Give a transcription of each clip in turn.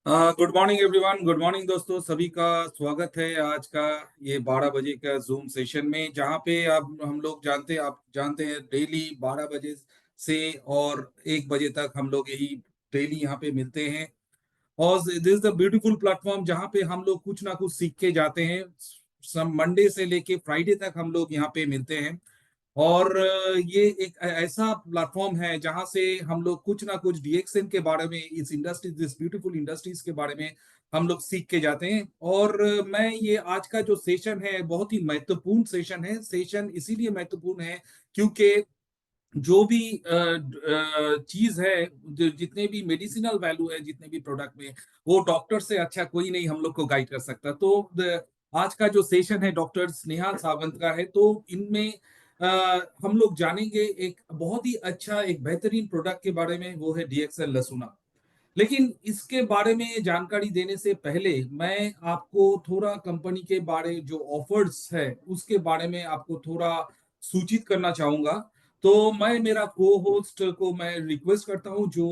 Good morning everyone. Good morning दोस्तों, सभी का स्वागत है आज का ये 12 बजे का जूम सेशन में, जहाँ पे अब हम लोग आप जानते हैं डेली 12 बजे से और 1 बजे तक हम लोग यही डेली यहाँ पे मिलते हैं। और this is the beautiful platform जहाँ पे हम लोग कुछ ना कुछ सीख के जाते हैं। सम मंडे से लेके फ्राइडे तक हम लोग यहाँ पे मिलते हैं। और ये एक ऐसा प्लेटफॉर्म है जहां से हम लोग कुछ ना कुछ डीएक्सएन के बारे में, इस इंडस्ट्री, दिस ब्यूटीफुल इंडस्ट्रीज के बारे में हम लोग सीख के जाते हैं। और मैं ये आज का जो सेशन है बहुत ही महत्वपूर्ण सेशन है। सेशन इसीलिए महत्वपूर्ण है क्योंकि जो भी चीज है, जितने भी मेडिसिनल वैल्यू है, जितने भी प्रोडक्ट में, वो डॉक्टर से अच्छा कोई नहीं हम लोग को गाइड कर सकता। तो आज का जो सेशन है डॉक्टर स्नेहा सावंत का है। तो इनमें हम लोग जानेंगे एक बहुत ही अच्छा, एक बेहतरीन प्रोडक्ट के बारे में, वो है डीएक्सएल लसूना। लेकिन इसके बारे में जानकारी देने से पहले मैं आपको थोड़ा कंपनी के बारे, जो ऑफर्स है उसके बारे में आपको थोड़ा सूचित करना चाहूंगा। तो मैं मेरा को होस्ट को मैं रिक्वेस्ट करता हूं, जो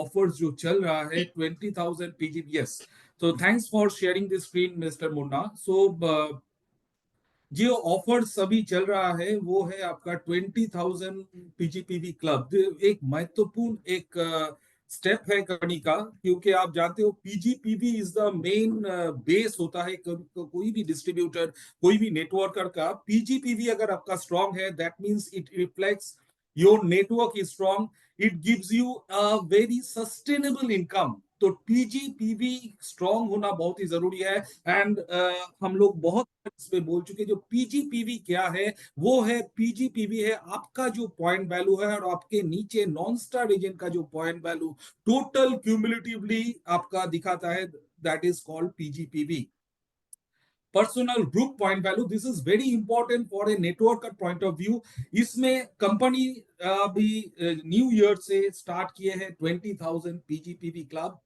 ऑफर्स जो चल रहा है 20,000 पीजीपीएस। तो thanks for sharing the screen mister Munna. So जो ऑफर सभी चल रहा है वो है आपका 20,000 पीजीपीवी क्लब। एक महत्वपूर्ण एक स्टेप है कंपनी का, क्योंकि आप जानते हो पीजीपीवी इज द मेन बेस होता है कोई भी डिस्ट्रीब्यूटर, कोई भी नेटवर्कर का। पीजीपीवी अगर आपका स्ट्रांग है, that means it reflects your network is strong, it gives you a very sustainable income. तो पीजीपीवी स्ट्रांग होना बहुत ही जरूरी है। एंड हम लोग बहुत इसमें बोल चुके, जो पीजीपीवी क्या है, वो है, पीजीपीवी है आपका जो पॉइंट वैल्यू है, और आपके नीचे नॉन स्टार एजेंट का जो पॉइंट वैल्यू टोटल क्यूमुलेटिवली आपका दिखाता है, that is called PGPV, personal group point value. This is very important for a network point of view. इसमें कंपनी अभी न्यू ईयर से स्टार्ट किए हैं 20,000 पीजीपीवी क्लब।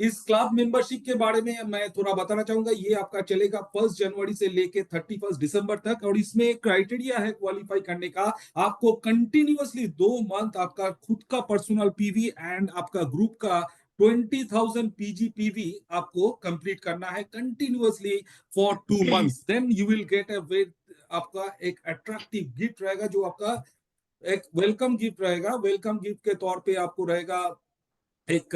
इस क्लब मेंबरशिप के बारे में मैं थोड़ा बताना चाहूंगा। ये आपका चलेगा 1 जनवरी से लेके 31 दिसंबर तक, और इसमें एक क्राइटेरिया है क्वालिफाई करने का। आपको कंटिन्यूअसली 2 मंथ आपका खुद का पर्सनल पीवी एंड आपका ग्रुप का 20,000 पीजीपीवी आपको कंप्लीट करना है continuously for 2 months. Then you will get a, आपका एक अट्रैक्टिव गिफ्ट रहेगा, जो आपका एक वेलकम गिफ्ट रहेगा। वेलकम गिफ्ट के तौर पे आपको रहेगा एक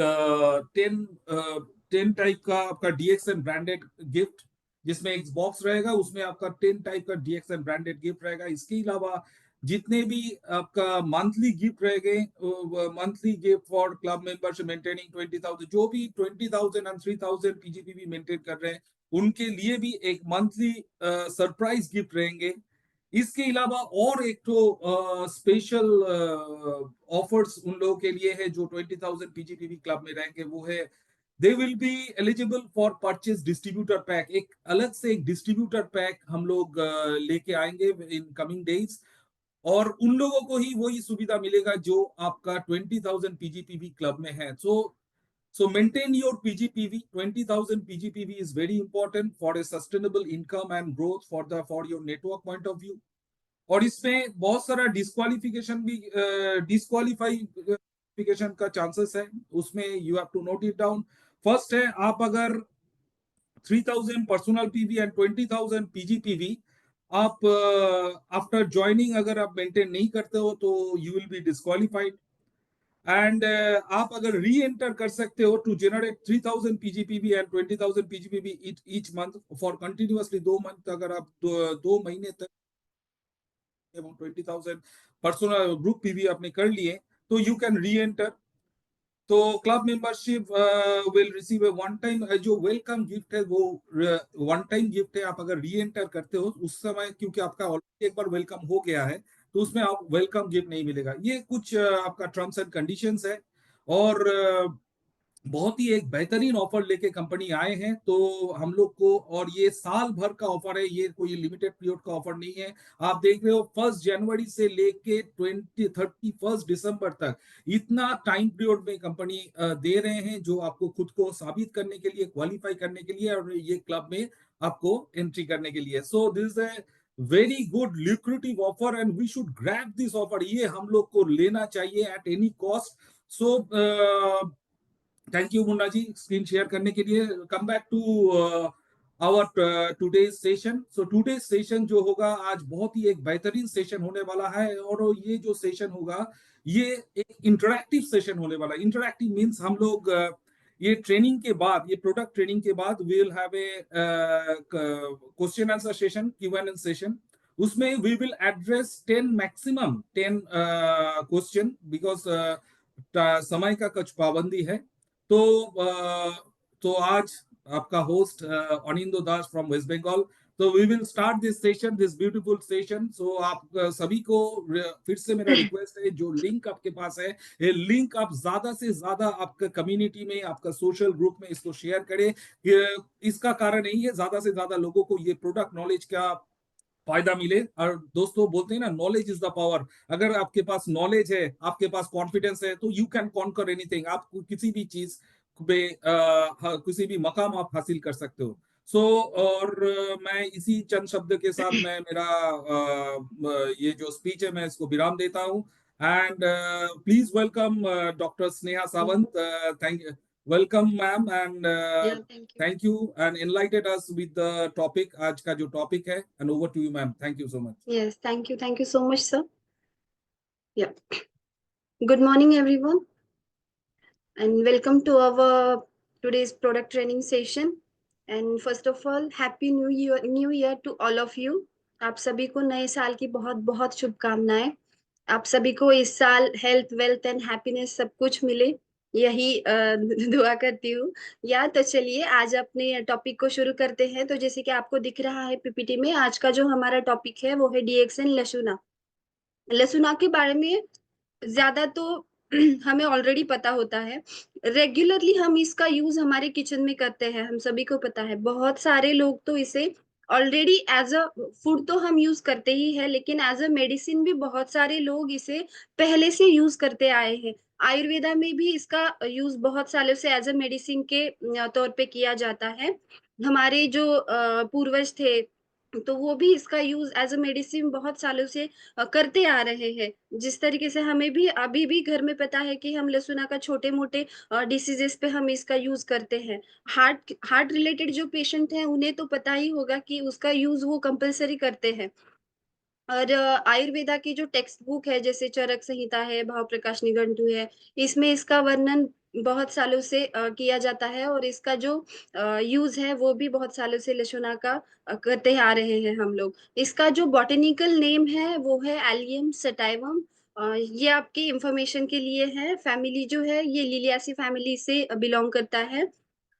10 टाइप का आपका डीएक्सएन ब्रांडेड गिफ्ट, जिसमें एक बॉक्स रहेगा, उसमें आपका 10 टाइप का डीएक्सएन ब्रांडेड गिफ्ट रहेगा। इसके अलावा जितने भी आपका मंथली गिफ्ट रहेंगे, monthly gift for club members maintaining 20,000, जो भी 20,000 एंड 3,000 पीजीपीवी मेंटेन कर रहे हैं, उनके लिए भी एक मंथली सरप्राइज गिफ्ट रहेंगे। इसके अलावा और एक तो स्पेशल ऑफर्स उन लोगों के लिए है जो 20,000 पीजीपीवी क्लब में रहेंगे, वो है they will be eligible for purchase distributor pack. एक अलग से एक डिस्ट्रीब्यूटर पैक हम लोग लेके आएंगे इन कमिंग डेज, और उन लोगों को ही वही सुविधा मिलेगा जो आपका 20,000 पीजीपीवी क्लब में है। So maintain your PGPV. 20,000 PGPV is very important for a sustainable income and growth for your network point of view. और इसमें बहुत सारा डिस्क्वालिफिकेशन भी, डिस्क्वालिफिकेशन का चांसेस है। उसमें you have to note it down. First है, आप अगर 3,000 पर्सनल पीवी एंड 20,000 पीजीपीवी आप आफ्टर ज्वाइनिंग अगर आप मेंटेन नहीं करते हो, तो you will be disqualified. And आप अगर री एंटर कर सकते हो to generate 3,000 PGPV and 20,000 PGPV each month for continuously 2 month, अगर आप 2 महीने तक 20,000 पर्सनल ग्रुप पीवी आपने कर लिए, तो यू कैन री एंटर। तो club membership will receive A one time, जो वेलकम गिफ्ट है वो वन टाइम गिफ्ट है। आप अगर री एंटर करते हो उस समय, क्योंकि आपका ऑलरेडी एक बार वेलकम हो गया है, तो उसमें आप वेलकम गिफ्ट नहीं मिलेगा। ये कुछ आपका टर्म्स एंड कंडीशंस है। और बहुत ही एक बेहतरीन ऑफर लेके कंपनी आए हैं तो हम लोग को, और ये साल भर का ऑफर है, ये कोई लिमिटेड पीरियड का ऑफर नहीं है। आप देख रहे हो 1 जनवरी से लेके 31 दिसंबर तक, इतना टाइम पीरियड में कंपनी दे रहे हैं, जो आपको खुद को साबित करने के लिए, क्वालिफाई करने के लिए, और ये क्लब में आपको एंट्री करने के लिए। So this is very good lucrative offer and we should grab this offer. ये हम लोग को लेना चाहिए at any cost. So thank you Munna ji screen share करने के लिए। Come back to our today's session. So today's session जो होगा आज बहुत ही एक बेहतरीन सेशन होने वाला है, और ये जो सेशन होगा ये एक इंटरैक्टिव सेशन होने वाला है। इंटरैक्टिव मींस हम लोग ये ट्रेनिंग के बाद, ये प्रोडक्ट ट्रेनिंग के बाद we will have a question answer session, Q&A session. उसमें we will address 10 maximum 10 question, because समय का कुछ पाबंदी है। तो तो आज आपका होस्ट अनिंदो दास फ्रॉम वेस्ट बंगाल। तो we will start this session, this beautiful session. So आप सभी को फिर से मेरा रिक्वेस्ट है, जो लिंक आपके पास है ये लिंक आप ज्यादा से ज्यादा आपका कम्युनिटी में, आपका सोशल ग्रुप में इसको शेयर करें। इसका कारण यही है ज्यादा से ज्यादा लोगों को ये प्रोडक्ट नॉलेज का फायदा मिले। और दोस्तों बोलते हैं ना, नॉलेज इज द पावर। अगर आपके पास नॉलेज है, आपके पास कॉन्फिडेंस है, तो यू कैन कॉन्कर एनीथिंग। आप किसी भी चीज पे किसी भी मकाम आप हासिल कर सकते हो। सो और मैं इसी चंद शब्द के साथ मैं मेरा ये जो स्पीच है मैं इसको विराम देता हूँ। And please welcome doctor Sneha Sawant. Thank welcome ma'am, and Yeah, thank you. thank you and enlightened us with the topic। आज का जो टॉपिक है, and over to you ma'am, thank you so much। Yes, thank you. Thank you so much, sir. Yeah. Good morning, everyone, and welcome to our today's product training session. And first of all, Happy New Year to all of you. आप सभी को नए साल की बहुत बहुत शुभकामनाएं। आप सभी को इस साल हेल्थ, वेल्थ एंड हैप्पीनेस सब कुछ मिले, यही दुआ करती हूँ। या तो चलिए आज अपने टॉपिक को शुरू करते हैं। तो जैसे कि आपको दिख रहा है पीपीटी में, आज का जो हमारा टॉपिक है वो है डीएक्सन लसुना। लसुना के बारे में ज्यादा तो हमें ऑलरेडी पता होता है। रेगुलरली हम इसका यूज हमारे किचन में करते हैं, हम सभी को पता है। बहुत सारे लोग तो इसे ऑलरेडी एज अ फूड तो हम यूज करते ही है, लेकिन एज अ मेडिसिन भी बहुत सारे लोग इसे पहले से यूज करते आए हैं। आयुर्वेदा में भी इसका यूज बहुत सालों से एज अ मेडिसिन के तौर पे किया जाता है। हमारे जो पूर्वज थे तो वो भी इसका यूज एज अ मेडिसिन बहुत सालों से करते आ रहे हैं। जिस तरीके से हमें भी अभी भी घर में पता है कि हम लहसुना का छोटे मोटे डिसीजेस पे हम इसका यूज करते हैं। हार्ट हार्ट रिलेटेड जो पेशेंट हैं उन्हें तो पता ही होगा कि उसका यूज वो कंपलसरी करते हैं। और आयुर्वेदा की जो टेक्स्ट बुक है, जैसे चरक संहिता है, भाव प्रकाश निघंटु है, इसमें इसका वर्णन बहुत सालों से किया जाता है। और इसका जो यूज है वो भी बहुत सालों से लसुना का करते आ रहे हैं हम लोग। इसका जो बॉटेनिकल नेम है वो है एलियम सटाइवम। ये आपकी इंफॉर्मेशन के लिए है। फैमिली जो है ये लिलियासी फैमिली से बिलोंग करता है।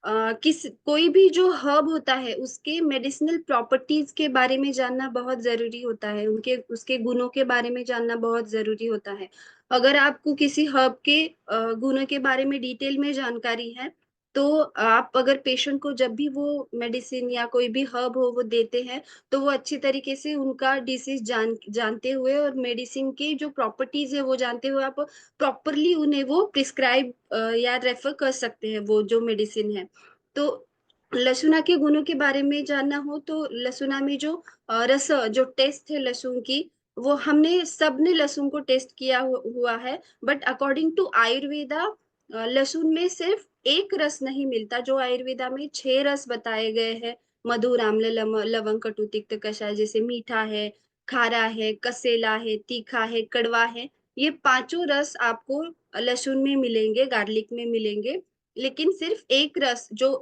किस कोई भी जो हर्ब होता है उसके मेडिसिनल प्रॉपर्टीज के बारे में जानना बहुत जरूरी होता है, उनके उसके गुणों के बारे में जानना बहुत जरूरी होता है। अगर आपको किसी हर्ब के गुणों के बारे में डिटेल में जानकारी है, तो आप अगर पेशेंट को जब भी वो मेडिसिन या कोई भी हर्ब हो वो देते हैं, तो वो अच्छी तरीके से उनका डिसीज जानते हुए और मेडिसिन की जो प्रॉपर्टीज है वो जानते हुए आप प्रॉपरली उन्हें वो प्रिस्क्राइब या रेफर कर सकते हैं वो जो मेडिसिन है। तो लहसुना के गुणों के बारे में जानना हो तो लहसुना में जो रस जो टेस्ट है लहसुन की, वो हमने सबने लहसुन को टेस्ट किया हुआ है। बट अकॉर्डिंग टू आयुर्वेदा लहसुन में सिर्फ एक रस नहीं मिलता, जो आयुर्वेदा में 6 रस बताए गए हैं। मधुर, आम्ल, लवंग, कटु, तिक्त, कषाय। जैसे मीठा है, खारा है, कसेला है, तीखा है, कड़वा है। ये पांचों रस आपको लहसुन में मिलेंगे, गार्लिक में मिलेंगे। लेकिन सिर्फ एक रस जो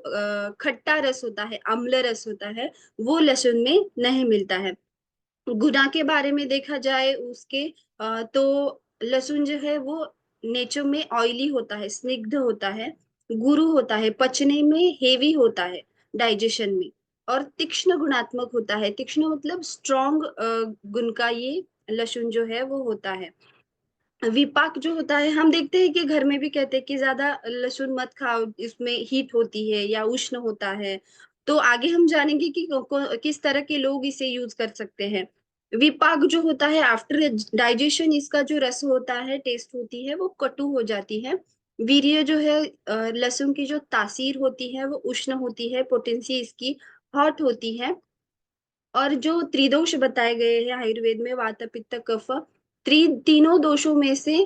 खट्टा रस होता है, अम्ल रस होता है, वो लहसुन में नहीं मिलता है। गुना के बारे में देखा जाए उसके तो लहसुन जो है वो नेचर में ऑयली होता है, स्निग्ध होता है, गुरु होता है, पचने में हेवी होता है, डाइजेशन में। और तीक्ष्ण गुणात्मक होता है। तीक्ष्ण मतलब स्ट्रॉन्ग गुण का ये लहसुन जो है वो होता है। विपाक जो होता है, हम देखते हैं कि घर में भी कहते हैं कि ज्यादा लहसुन मत खाओ, इसमें हीट होती है या उष्ण होता है। तो आगे हम जानेंगे कि किस तरह के लोग इसे यूज कर सकते हैं। विपाक जो होता है, आफ्टर डाइजेशन इसका जो रस होता है, टेस्ट होती है, वो कटु हो जाती है। वीर्य जो है, लहसुन की जो तासीर होती है वो उष्ण होती है, पोटेंसी इसकी हॉट होती है। और जो त्रिदोष बताए गए हैं आयुर्वेद में, वात, पित्त, कफ, तीनों दोषों में से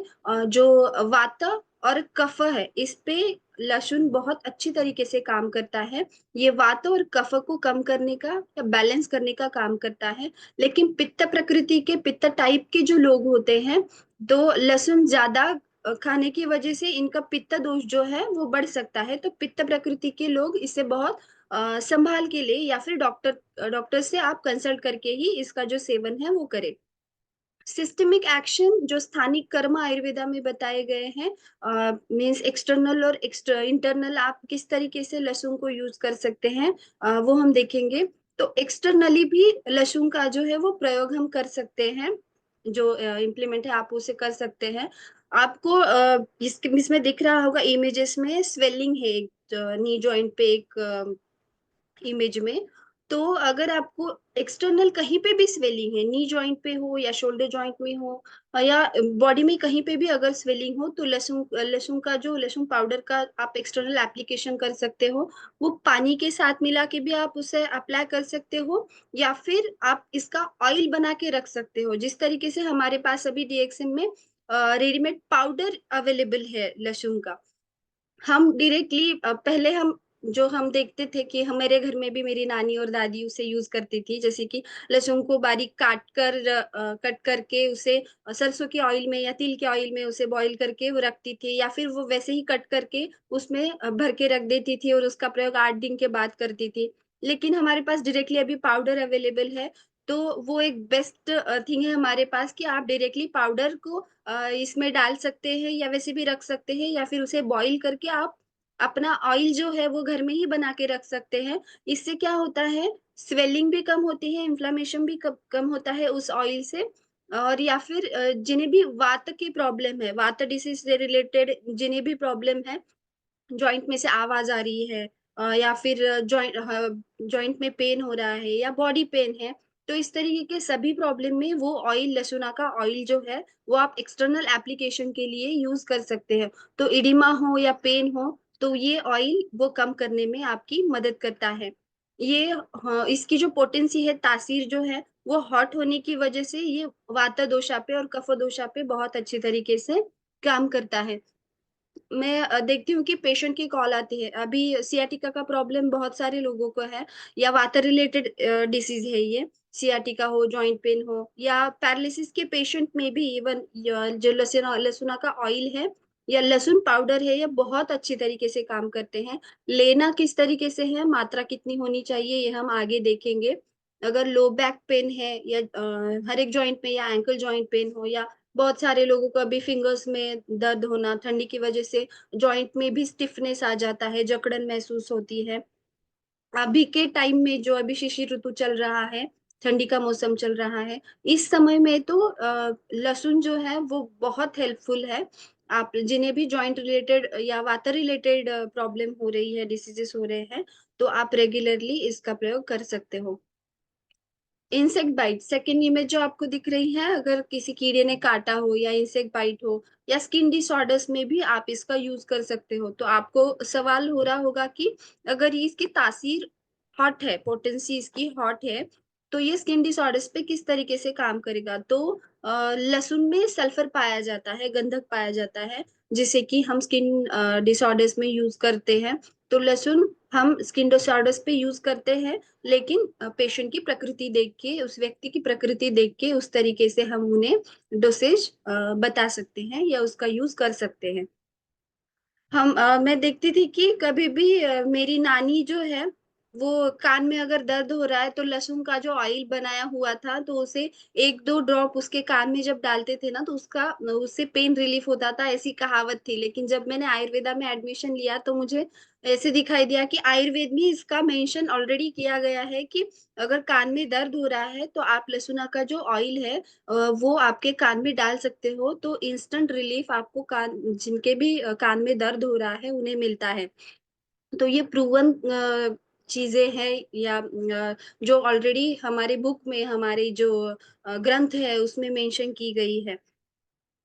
जो वात और कफ है, इस पे लहसुन बहुत अच्छी तरीके से काम करता है। ये वात और कफ को कम करने का या बैलेंस करने का काम करता है। लेकिन पित्त प्रकृति के, पित्त टाइप के जो लोग होते हैं, तो लहसुन ज्यादा खाने की वजह से इनका पित्त दोष जो है वो बढ़ सकता है। तो पित्त प्रकृति के लोग इसे बहुत संभाल के लिए, या फिर डॉक्टर से आप कंसल्ट करके ही इसका जो सेवन है वो करें। सिस्टमिक एक्शन जो स्थानिक कर्म आयुर्वेदा में बताए गए हैं, मीन्स एक्सटर्नल और इंटरनल, आप किस तरीके से लहसुन को यूज कर सकते हैं, वो हम देखेंगे। तो एक्सटर्नली भी लहसुन का जो है वो प्रयोग हम कर सकते हैं, जो इम्प्लीमेंट है आप उसे कर सकते हैं। आपको इसमें दिख रहा होगा इमेजेस में, स्वेलिंग है एक नी जॉइंट पे, एक इमेज में। तो अगर आपको एक्सटर्नल कहीं पे भी स्वेलिंग है, नी जॉइंट पे हो या शोल्डर जॉइंट में हो, या बॉडी में कहीं पे भी अगर स्वेलिंग हो, तो लहसुन लहसुन का जो लहसुन पाउडर का आप एक्सटर्नल एप्लीकेशन कर सकते हो। वो पानी के साथ मिला के भी आप उसे अप्लाई कर सकते हो, या फिर आप इसका ऑयल बना के रख सकते हो। जिस तरीके से हमारे पास अभी डीएक्सएम में रेडीमेड पाउडर अवेलेबल है लहसुन का, हम डायरेक्टली पहले हम देखते थे कि हमारे घर में भी मेरी नानी और दादी उसे यूज करती थी, जैसे कि लहसुन को बारीक कट करके उसे सरसों के ऑयल में या तिल के ऑयल में उसे बॉईल करके वो रखती थी, या फिर वो वैसे ही कट करके उसमें भर के रख देती थी और उसका प्रयोग 8 दिन के बाद करती थी। लेकिन हमारे पास डायरेक्टली अभी पाउडर अवेलेबल है, तो वो एक बेस्ट थिंग है हमारे पास कि आप डायरेक्टली पाउडर को इसमें डाल सकते हैं, या वैसे भी रख सकते हैं, या फिर उसे बॉईल करके आप अपना ऑयल जो है वो घर में ही बना के रख सकते हैं। इससे क्या होता है, स्वेलिंग भी कम होती है, इन्फ्लेमेशन भी कम होता है उस ऑयल से। और या फिर जिन्हें भी वात की प्रॉब्लम है, वात डिसीज से रिलेटेड जिन्हें भी प्रॉब्लम है, जॉइंट में से आवाज आ रही है, या फिर जॉइंट में पेन हो रहा है या बॉडी पेन है, तो इस तरीके के सभी प्रॉब्लम में वो ऑयल, लहसुना का ऑयल जो है वो आप एक्सटर्नल एप्लीकेशन के लिए यूज कर सकते हैं। तो इडिमा हो या पेन हो, तो ये ऑयल वो कम करने में आपकी मदद करता है। ये, हाँ, इसकी जो पोटेंसी है, तासीर जो है, वो हॉट होने की वजह से ये वात दोषा पे और कफ दोषा पे बहुत अच्छी तरीके से काम करता है। मैं देखती हूँ कि पेशेंट की कॉल आती है। अभी सियाटिका का प्रॉब्लम बहुत सारे लोगों को है, या वाटर रिलेटेड डिसीज है ये। सियाटिका हो, जॉइंट पेन हो, या पैरालिसिस के पेशेंट में भी इवन जो लहसुना का ऑयल है या लहसुन पाउडर है, ये बहुत अच्छी तरीके से काम करते हैं। लेना किस तरीके से है, मात्रा कितनी होनी चाहिए, ये हम आगे देखेंगे। अगर लो बैक पेन है, या हर एक जॉइंट में, या एंकल जॉइंट पेन हो, या बहुत सारे लोगों को अभी फिंगर्स में दर्द होना, ठंडी की वजह से जॉइंट में भी स्टिफनेस आ जाता है, जकड़न महसूस होती है। अभी के टाइम में जो अभी शिशिर ऋतु चल रहा है, ठंडी का मौसम चल रहा है, इस समय में तो लहसुन जो है वो बहुत हेल्पफुल है। आप जिन्हें भी जॉइंट रिलेटेड या वातर रिलेटेड प्रॉब्लम हो रही है, डिसीजेस हो रहे हैं, तो आप रेगुलरली इसका प्रयोग कर सकते हो। इंसेक्ट बाइट, सेकेंड इमेज जो आपको दिख रही है, अगर किसी कीड़े ने काटा हो या इंसेक्ट बाइट हो या स्किन डिसऑर्डर्स में भी आप इसका यूज कर सकते हो। तो आपको सवाल हो रहा होगा कि अगर ये इसकी तासीर हॉट है, पोटेंसी इसकी हॉट है, तो ये स्किन डिसऑर्डर्स पे किस तरीके से काम करेगा। तो लहसुन में सल्फर पाया जाता है, गंधक पाया जाता है, जिसे कि हम स्किन डिसऑर्डर्स में यूज करते हैं। तो लहसुन हम स्किन डिसऑर्डर्स पे यूज करते हैं, लेकिन पेशेंट की प्रकृति देख के, उस व्यक्ति की प्रकृति देख के उस तरीके से हम उन्हें डोसेज बता सकते हैं या उसका यूज कर सकते हैं। मैं देखती थी कि कभी भी मेरी नानी जो है, वो कान में अगर दर्द हो रहा है तो लहसुन का जो ऑयल बनाया हुआ था, तो उसे 1-2 ड्रॉप उसके कान में जब डालते थे ना, तो उसका उससे पेन रिलीफ होता था, ऐसी कहावत थी। लेकिन जब मैंने आयुर्वेदा में एडमिशन लिया, तो मुझे ऐसे दिखाई दिया कि आयुर्वेद में इसका मेंशन ऑलरेडी किया गया है कि अगर कान में दर्द हो रहा है तो आप लहसुना का जो ऑयल है वो आपके कान में डाल सकते हो, तो इंस्टेंट रिलीफ आपको कान, जिनके भी कान में दर्द हो रहा है, उन्हें मिलता है। तो ये प्रूवन चीजें हैं, या जो ऑलरेडी हमारे बुक में, हमारे जो ग्रंथ है उसमें मेंशन की गई है।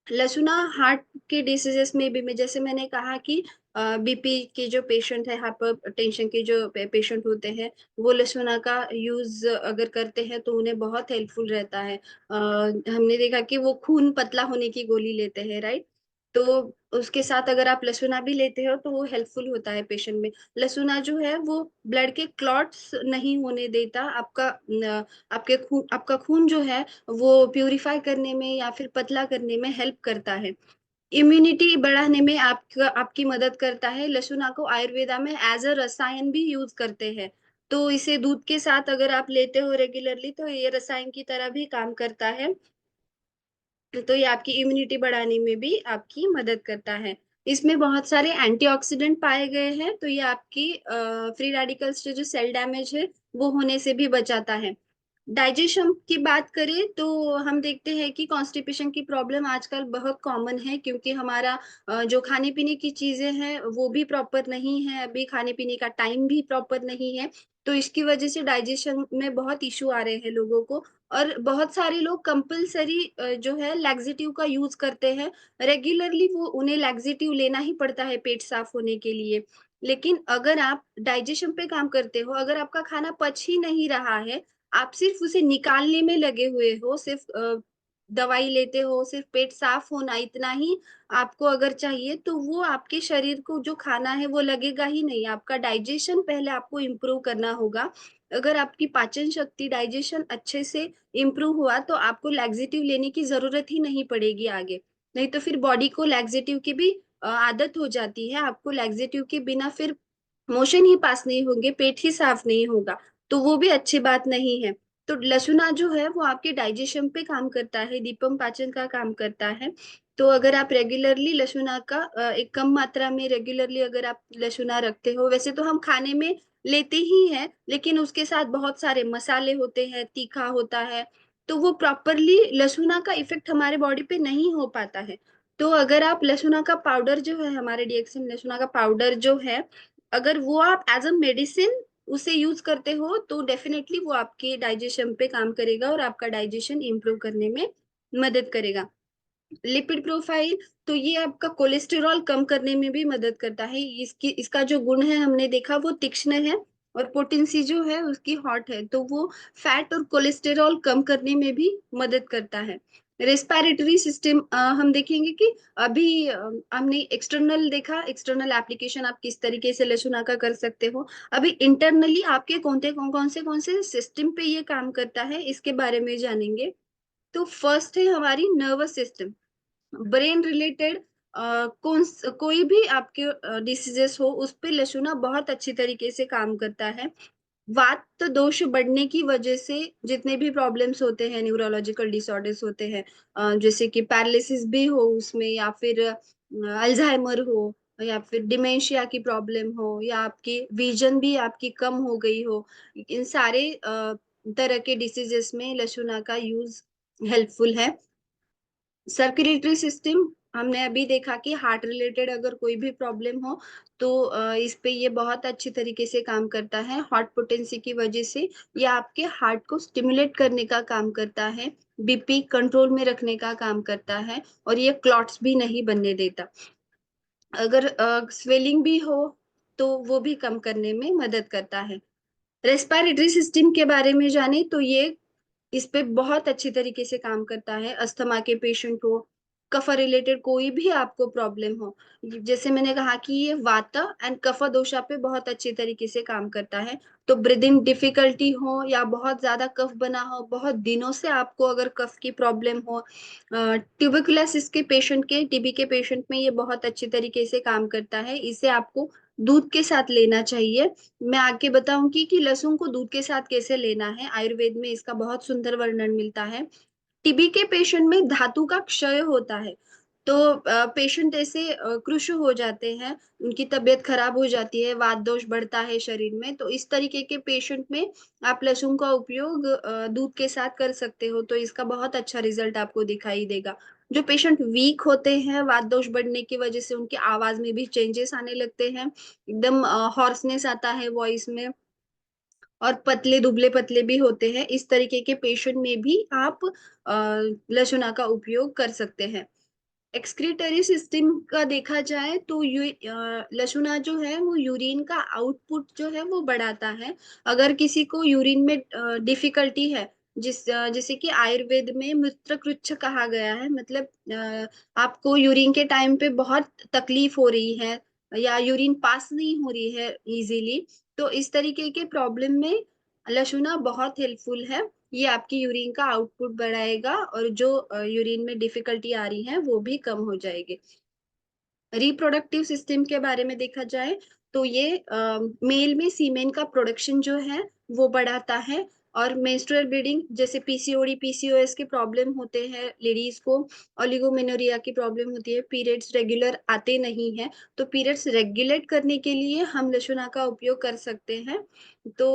लहसुना हार्ट के डिसीजेस में भी, मैं जैसे मैंने कहा कि बीपी के जो पेशेंट है, हाइपर टेंशन के जो पेशेंट होते हैं, वो लहसुना का यूज अगर करते हैं तो उन्हें बहुत हेल्पफुल रहता है। हमने देखा कि वो खून पतला होने की गोली लेते हैं, राइट। तो उसके साथ अगर आप लहसुना भी लेते हो तो वो हेल्पफुल होता है पेशेंट में। लहसुना जो है वो ब्लड के क्लॉट्स नहीं होने देता, आपका खून जो है वो प्यूरिफाई करने में या फिर पतला करने में हेल्प करता है। इम्यूनिटी बढ़ाने में आपकी मदद करता है। लहसुना को आयुर्वेदा में एज अ रसायन भी यूज करते हैं। तो इसे दूध के साथ अगर आप लेते हो रेगुलरली तो ये रसायन की तरह भी काम करता है। तो ये आपकी इम्यूनिटी बढ़ाने में भी आपकी मदद करता है। इसमें बहुत सारे एंटीऑक्सीडेंट पाए गए हैं, तो ये आपकी फ्री रेडिकल्स से जो सेल डैमेज है वो होने से भी बचाता है। डाइजेशन की बात करें तो हम देखते हैं कि कॉन्स्टिपेशन की प्रॉब्लम आजकल बहुत कॉमन है, क्योंकि हमारा जो खाने पीने की चीजें हैं वो भी प्रॉपर नहीं है, अभी खाने पीने का टाइम भी प्रॉपर नहीं है। तो इसकी वजह से डाइजेशन में बहुत इशू आ रहे हैं लोगों को। और बहुत सारे लोग कंपलसरी जो है लैक्सेटिव का यूज करते हैं। रेगुलरली वो उन्हें लैक्सेटिव लेना ही पड़ता है पेट साफ होने के लिए। लेकिन अगर आप डाइजेशन पे काम करते हो, अगर आपका खाना पच ही नहीं रहा है, आप सिर्फ उसे निकालने में लगे हुए हो, सिर्फ दवाई लेते हो, सिर्फ पेट साफ होना इतना ही आपको अगर चाहिए, तो वो आपके शरीर को जो खाना है वो लगेगा ही नहीं। आपका डाइजेशन पहले आपको इम्प्रूव करना होगा। अगर आपकी पाचन शक्ति, डाइजेशन अच्छे से इम्प्रूव हुआ तो आपको लैक्सेटिव लेने की ज़रूरत ही नहीं पड़ेगी आगे। नहीं तो फिर बॉडी को लैक्सेटिव की भी आदत हो जाती है। आपको लैक्सेटिव के बिना फिर मोशन ही पास नहीं होंगे, पेट ही साफ नहीं होगा, तो वो भी अच्छी बात नहीं है। तो लहसुना जो है वो आपके डाइजेशन पे काम करता है, दीपम पाचन का काम करता है। तो अगर आप रेगुलरली लहसुना का एक कम मात्रा में रेगुलरली अगर आप लहसुना रखते हो, वैसे तो हम खाने में लेते ही हैं, लेकिन उसके साथ बहुत सारे मसाले होते हैं, तीखा होता है, तो वो प्रॉपरली लहसुना का इफेक्ट हमारे बॉडी पे नहीं हो पाता है। तो अगर आप लहसुना का पाउडर जो है, हमारे डीएक्सएम लहसुना का पाउडर जो है, अगर वो आप एज अ मेडिसिन उसे यूज करते हो तो डेफिनेटली वो आपके डाइजेशन पे काम करेगा और आपका डाइजेशन इंप्रूव करने में मदद करेगा। लिपिड प्रोफाइल, तो ये आपका कोलेस्टेरॉल कम करने में भी मदद करता है। इसका जो गुण है हमने देखा वो तीक्ष्ण है, और पोटेंसी जो है उसकी हॉट है, तो वो फैट और कोलेस्टेरॉल कम करने में भी मदद करता है। रेस्पिरेटरी सिस्टम हम देखेंगे कि अभी हमने एक्सटर्नल देखा, एक्सटर्नल एप्लीकेशन आप किस तरीके से लहसुना का कर सकते हो। अभी इंटरनली आपके कौन से सिस्टम पे ये काम करता है इसके बारे में जानेंगे। तो फर्स्ट है हमारी नर्वस सिस्टम। ब्रेन रिलेटेड कोई भी आपके डिसीजेस हो उस पे लहसुना बहुत अच्छी तरीके से काम करता है। वात दोष बढ़ने की वजह से जितने भी प्रॉब्लम्स होते हैं, न्यूरोलॉजिकल डिसऑर्डर्स होते हैं, जैसे कि पैरालिसिस भी हो उसमें, या फिर अल्जाइमर हो, या फिर डिमेंशिया की प्रॉब्लम हो, या आपकी विजन भी आपकी कम हो गई हो, इन सारे तरह के डिसीजेस में लहसुना का यूज हेल्पफुल है। सर्कुलेटरी सिस्टम, हमने अभी देखा कि हार्ट रिलेटेड अगर कोई भी प्रॉब्लम हो तो इस पे ये बहुत अच्छी तरीके से काम करता है। हार्ट पोटेंसी की वजह से ये आपके हार्ट को स्टिमुलेट करने का काम करता है, बीपी कंट्रोल में रखने का काम करता है, और ये क्लॉट्स भी नहीं बनने देता। अगर स्वेलिंग भी हो तो वो भी कम करने में मदद करता है। रेस्पिरेटरी सिस्टम के बारे में जाने तो ये इस पे बहुत अच्छी तरीके से काम करता है। अस्थमा के पेशेंट हो, कफ रिलेटेड कोई भी आपको प्रॉब्लम हो, जैसे मैंने कहा कि ये वाता एंड कफ दोषा पे बहुत अच्छे तरीके से काम करता है। तो ब्रीदिंग डिफिकल्टी हो या बहुत ज्यादा कफ बना हो, बहुत दिनों से आपको अगर कफ की प्रॉब्लम हो, ट्यूबरकुलोसिस के पेशेंट के, टीबी के पेशेंट में ये बहुत अच्छी तरीके से काम करता है। इसे आपको दूध के साथ लेना चाहिए। मैं आगे बताऊंगी कि लहसुन को दूध के साथ कैसे लेना है, आयुर्वेद में इसका बहुत सुंदर वर्णन मिलता है। टीबी के पेशेंट में धातु का क्षय होता है, तो पेशेंट ऐसे कृश हो जाते हैं, उनकी तबीयत खराब हो जाती है, वात दोष बढ़ता है शरीर में, तो इस तरीके के पेशेंट में आप लहसुन का उपयोग दूध के साथ कर सकते हो, तो इसका बहुत अच्छा रिजल्ट आपको दिखाई देगा। जो पेशेंट वीक होते हैं, वात दोष बढ़ने की वजह से उनकी आवाज में भी चेंजेस आने लगते हैं, एकदम हॉर्सनेस आता है वॉइस में, और पतले दुबले पतले भी होते हैं, इस तरीके के पेशेंट में भी आप लहसुना का उपयोग कर सकते हैं। एक्सक्रीटरी सिस्टम का देखा जाए तो लहसुना जो है वो यूरिन का आउटपुट जो है वो बढ़ाता है। अगर किसी को यूरिन में डिफिकल्टी है, जैसे कि आयुर्वेद में मूत्रकृच्छ कहा गया है, मतलब आपको यूरिन के टाइम पे बहुत तकलीफ हो रही है या यूरिन पास नहीं हो रही है इजीली, तो इस तरीके के प्रॉब्लम में लशुना बहुत हेल्पफुल है। ये आपकी यूरिन का आउटपुट बढ़ाएगा और जो यूरिन में डिफिकल्टी आ रही है वो भी कम हो जाएगी। रिप्रोडक्टिव सिस्टम के बारे में देखा जाए तो ये मेल में सीमेन का प्रोडक्शन जो है वो बढ़ाता है। और मेंस्ट्रुअल ब्लीडिंग जैसे पीसीओडी पीसीओएस के प्रॉब्लम होते हैं लेडीज को, ओलिगोमेनोरिया की प्रॉब्लम होती है, पीरियड्स रेगुलर आते नहीं है, तो पीरियड्स रेगुलेट करने के लिए हम लशुना का उपयोग कर सकते हैं। तो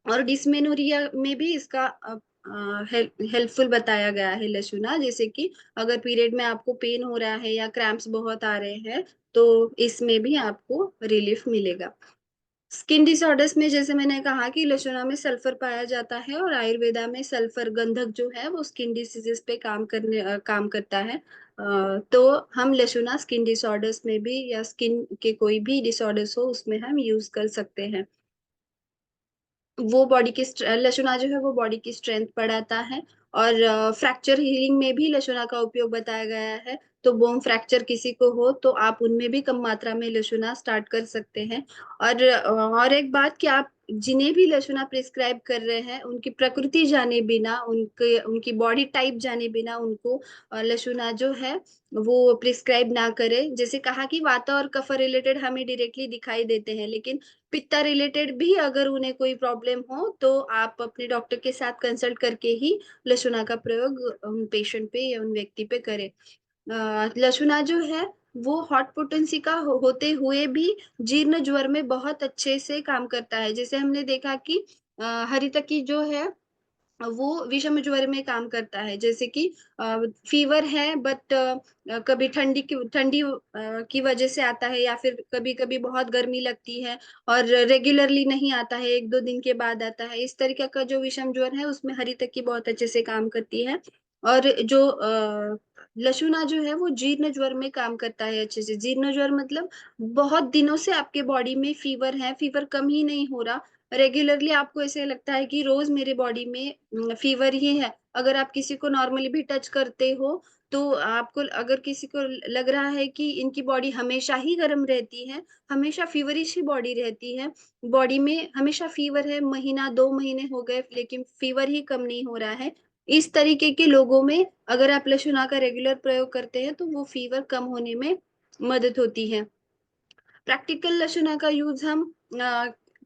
और डिस्मेनोरिया में भी इसका हेल्पफुल बताया गया है लशुना, जैसे कि अगर पीरियड में आपको पेन हो रहा है या क्रैम्प्स बहुत आ रहे हैं तो इसमें भी आपको रिलीफ मिलेगा। स्किन डिसऑर्डर्स में जैसे मैंने कहा कि लशुना में सल्फर पाया जाता है और आयुर्वेदा में सल्फर गंधक जो है वो स्किन डिसीजेस पे काम करता है। तो हम लशुना स्किन डिसऑर्डर्स में भी या स्किन के कोई भी डिसऑर्डर्स हो उसमें हम यूज कर सकते हैं। वो बॉडी की लशुना जो है वो बॉडी की स्ट्रेंथ बढ़ाता है। और फ्रैक्चर हीलिंग में भी लशुना का उपयोग बताया गया है। तो बोन फ्रैक्चर किसी को हो तो आप उनमें भी कम मात्रा में लशुना स्टार्ट कर सकते हैं। और एक बात कि आप जिन्हें भी लशुना प्रिस्क्राइब कर रहे हैं उनकी प्रकृति जाने बिना, उनके उनकी बॉडी टाइप जाने बिना उनको लशुना जो है वो प्रिस्क्राइब ना करें। जैसे कहा कि वाता और कफ रिलेटेड हमें डायरेक्टली दिखाई देते हैं, लेकिन पित्ता रिलेटेड भी अगर उन्हें कोई प्रॉब्लम हो तो आप अपने डॉक्टर के साथ कंसल्ट करके ही लशुना का प्रयोग उन पेशेंट पे या उन व्यक्ति पे करें। लशुना जो है वो हॉट पोटेंसी का होते हुए भी जीर्ण ज्वर में बहुत अच्छे से काम करता है। जैसे हमने देखा कि हरितकी जो है वो विषम ज्वर में काम करता है। जैसे कि फीवर है बट कभी ठंडी की वजह से आता है या फिर कभी कभी बहुत गर्मी लगती है और रेगुलरली नहीं आता है, एक दो दिन के बाद आता है। इस तरीके का जो विषम ज्वर है उसमें हरी तकी बहुत अच्छे से काम करती है। और जो लशुना जो है वो जीर्ण ज्वर में काम करता है अच्छे से। जीर्ण ज्वर मतलब बहुत दिनों से आपके बॉडी में फीवर है, फीवर कम ही नहीं हो रहा, रेगुलरली आपको ऐसे लगता है कि रोज मेरे बॉडी में फीवर ही है। अगर आप किसी को नॉर्मली भी टच करते हो तो आपको, अगर किसी को लग रहा है कि इनकी बॉडी हमेशा ही गर्म रहती है, हमेशा फीवरिश ही बॉडी रहती है, बॉडी में हमेशा फीवर है, महीना दो महीने हो गए लेकिन फीवर ही कम नहीं हो रहा है, इस तरीके के लोगों में अगर आप लशुना का रेगुलर प्रयोग करते हैं तो वो फीवर कम होने में मदद होती है। प्रैक्टिकल लशुना का यूज हम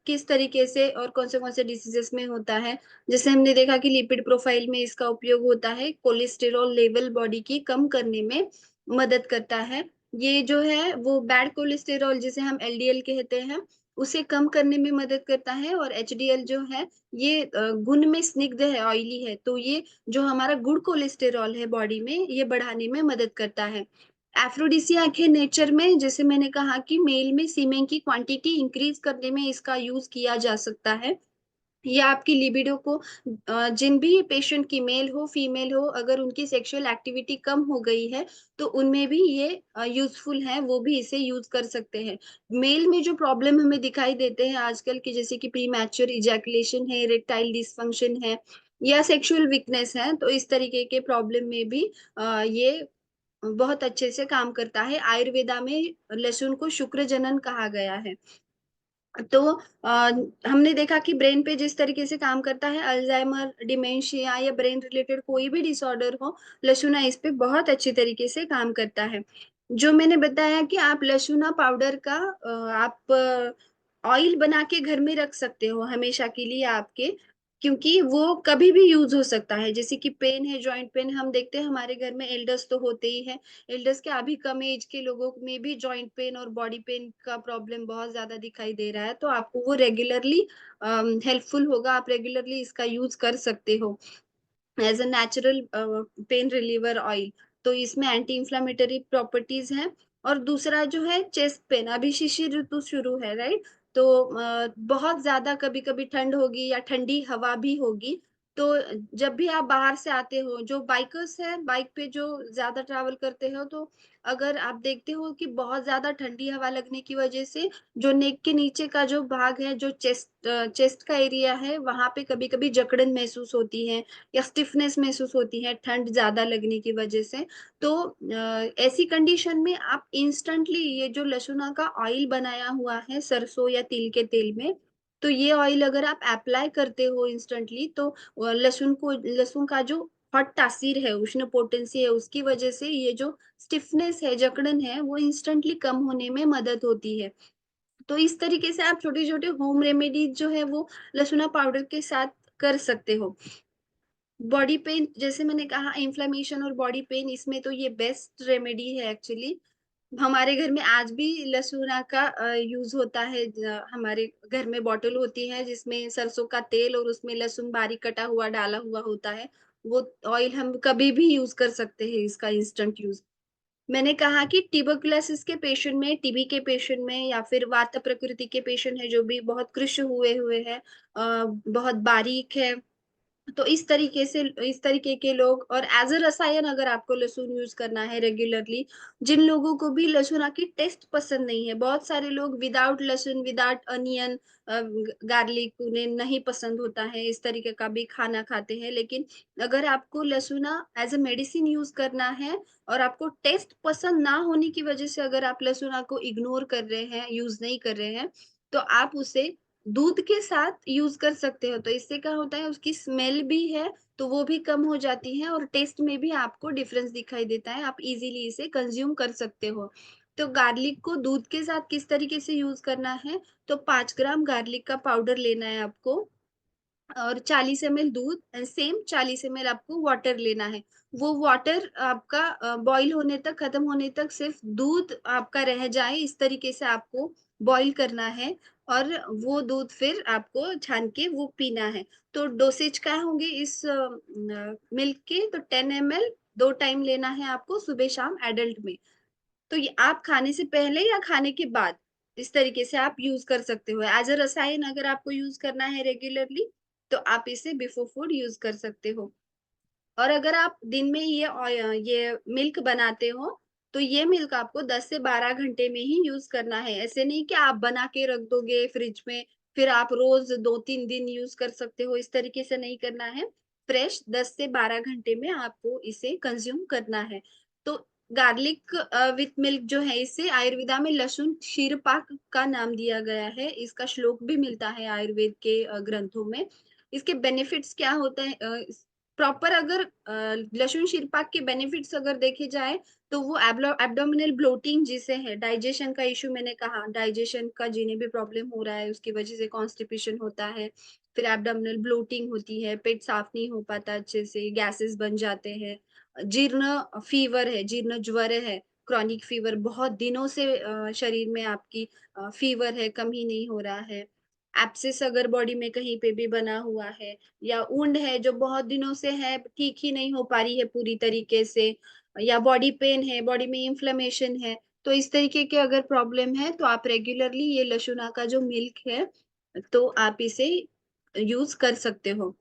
किस तरीके से और कौन से डिसीजेस में होता है, जैसे हमने देखा कि लिपिड प्रोफाइल में इसका उपयोग होता है, कोलेस्टेरॉल लेवल बॉडी की कम करने में मदद करता है। ये जो है वो बैड कोलेस्टेरॉल जिसे हम एलडीएल कहते हैं उसे कम करने में मदद करता है। और एचडीएल जो है ये गुण में स्निग्ध है, ऑयली है, तो ये जो हमारा गुड कोलेस्टेरॉल है बॉडी में ये बढ़ाने में मदद करता है। एफ्रोडिसियाक है नेचर में, जैसे मैंने कहा कि मेल में सीमेन की क्वांटिटी इंक्रीज करने में इसका यूज किया जा सकता है। या आपकी लिबिडो को, जिन भी पेशेंट की मेल हो फीमेल हो, अगर उनकी सेक्सुअल एक्टिविटी कम हो गई है तो उनमें भी ये यूजफुल है, वो भी इसे यूज कर सकते हैं। मेल में जो प्रॉब्लम हमें दिखाई देते हैं आजकल की, जैसे कि प्रीमैच्योर इजैकुलेशन है, इरेक्टाइल डिसफंक्शन है या सेक्सुअल वीकनेस है, तो इस तरीके के प्रॉब्लम में भी ये बहुत अच्छे से काम करता है। आयुर्वेदा में लहसुन को शुक्र जनन कहा गया है। तो हमने देखा कि ब्रेन पे जिस तरीके से काम करता है, अल्जाइमर, डिमेंशिया या ब्रेन रिलेटेड कोई भी डिसऑर्डर हो, लहसुना इस पे बहुत अच्छी तरीके से काम करता है। जो मैंने बताया कि आप लहसुना पाउडर का आप ऑयल बना के घर में रख सकते हो हमेशा के लिए आपके, क्योंकि वो कभी भी यूज हो सकता है। जैसे कि पेन है, जॉइंट पेन, हम देखते हैं हमारे घर में एल्डर्स तो होते ही है, एल्डर्स के अभी कम एज के लोगों में भी जॉइंट पेन और बॉडी पेन का प्रॉब्लम बहुत ज्यादा दिखाई दे रहा है, तो आपको वो रेगुलरली हेल्पफुल होगा, आप रेगुलरली इसका यूज कर सकते हो as a natural pain reliever oil. तो इसमें एंटी इंफ्लेमेटरी प्रॉपर्टीज हैं। और दूसरा जो है चेस्ट पेन, अभी शिशिर ऋतु शुरू है, राइट, तो बहुत ज्यादा कभी कभी ठंड होगी या ठंडी हवा भी होगी, तो जब भी आप बाहर से आते हो, जो बाइकर्स हैं, बाइक पे जो ज़्यादा ट्रैवल करते हो, तो अगर आप देखते हो कि बहुत ज़्यादा ठंडी हवा लगने की वजह से जो नेक के नीचे का जो भाग है, जो चेस्ट का एरिया है, वहाँ पे कभी-कभी जकड़न महसूस होती है या स्टिफनेस महसूस होती है, ठंड ज़्यादा लगने की वजह से। तो ऐसी कंडीशन में आप इंस्टेंटली ये जो लहसुन का ऑयल बनाया हुआ है सरसों या तिल के तेल में, तो ये ऑयल अगर आप एप्लाई करते हो इंस्टेंटली तो लहसुन का जो हॉट तासीर है, उष्ण पोटेंसी है, उसकी वजह से ये जो स्टिफनेस है, जकड़न है, वो इंस्टेंटली कम होने में मदद होती है। तो इस तरीके से आप छोटे-छोटे होम रेमेडीज़ जो है वो लहसुना पाउडर के साथ कर सकते हो। बॉडी पेन जैसे मैंने कहा इन्फ्लेमेशन और बॉडी पेन इसमें तो ये बेस्ट रेमेडी है एक्चुअली। हमारे घर में आज भी लहसुना का यूज़ होता है। हमारे घर में बॉटल होती है जिसमें सरसों का तेल और उसमें लहसुन बारीक कटा हुआ डाला हुआ होता है। वो ऑयल हम कभी भी यूज़ कर सकते हैं इसका इंस्टेंट यूज़। मैंने कहा कि ट्यूबरकुलोसिस के पेशेंट में, टीबी के पेशेंट में या फिर वात प्रकृति के पेशेंट हैं जो भी बहुत कृश हुए हुए हैं, बहुत बारीक है, तो इस तरीके के लोग और एज़ अ रसायन अगर आपको लहसुन यूज़ करना है रेगुलरली, जिन लोगों को भी लहसुन की टेस्ट पसंद नहीं है, बहुत सारे लोग विदाउट लहसुन, विदाउट अनियन गार्लिक उन्हें नहीं पसंद होता है, इस तरीके का भी खाना खाते हैं। लेकिन अगर आपको लहसुन एज़ अ मेडिसिन यूज़ करना है और आपको टेस्ट पसंद ना होने की वज़ह से अगर आप लहसुन को इग्नोर कर रहे हैं, यूज़ नहीं कर रहे हैं, तो आप उसे दूध के साथ यूज़ कर सकते हो, तो इससे क्या होता है उसकी स्मेल भी है, तो वो भी कम हो जाती है और टेस्ट में भी आपको डिफ़रेंस दिखाई देता है, आप इज़िली इसे कंज़्यूम कर सकते हो। तो गार्लिक को दूध के साथ किस तरीके से यूज़ करना है, तो 5 ग्राम गार्लिक का पाउडर लेना है आपको और 40 एमएल दूध एंड सेम 40 एमएल आपको वाटर लेना है। वो वाटर आपका बॉयल होने तक खत्म होने तक सिर्फ़ दूध आपका रह जाए इस तरीके से आपको बॉयल करना है और वो दूध फिर आपको छान के वो पीना है। तो डोसेज क्या होंगे इस मिल्क के तो 10 एमएल 2 टाइम लेना है आपको सुबह-शाम एडल्ट में। तो ये आप खाने से पहले या खाने के बाद, इस तरीके से आप यूज़ कर सकते हो। एज़ अ रसायन अगर आपको यूज़ करना है रेगुलरली, तो आप इसे बिफोर फूड यूज़ कर सकते हो। और अगर आप दिन में ये मिल्क बनाते हो, तो ये मिल्क आपको 10 से 12 घंटे में ही यूज़ करना है। ऐसे नहीं कि आप बना के रख दोगे फ्रिज में, फिर आप रोज़ 2-3 दिन यूज़ कर सकते हो, इस तरीके से नहीं करना है। फ्रेश 10 से 12 घंटे में आपको इसे कंज़्यूम करना है। तो गार्लिक विथ मिल्क जो है इसे आयुर्वेदा में लहसुन क्षीरपाक का नाम दिया गया है। इसका श्लोक भी मिलता है आयुर्वेद के ग्रंथों में। इसके बेनिफिट्स क्या होते हैं प्रॉपर अगर लहसुन शीरपाक के बेनिफिट्स अगर देखे जाए तो वो एब्डोमिनल ब्लोटिंग जिसे है डाइजेशन का इश्यू मैंने कहा डाइजेशन का जिन्हें भी प्रॉब्लम हो रहा है उसकी वजह से कॉन्स्टिपेशन होता है फिर एब्डोमिनल ब्लोटिंग होती है पेट साफ नहीं हो पाता अच्छे से गैसेस बन जाते हैं जीर्ण फीवर है जीर्ण ज्वर है क्रॉनिक फीवर बहुत दिनों से शरीर में आपकी फीवर है कम ही नहीं हो रहा है एब्सेस अगर बॉडी में कहीं पे भी बना हुआ है या वुंड है जो बहुत दिनों से है, ठीक ही नहीं हो पा रही है पूरी तरीके से या बॉडी पेन है, बॉडी में इन्फ्लेमेशन है, तो इस तरीके के अगर प्रॉब्लम है तो आप रेगुलरली ये लशुना का जो मिल्क है, तो आप इसे यूज़ कर सकते हो।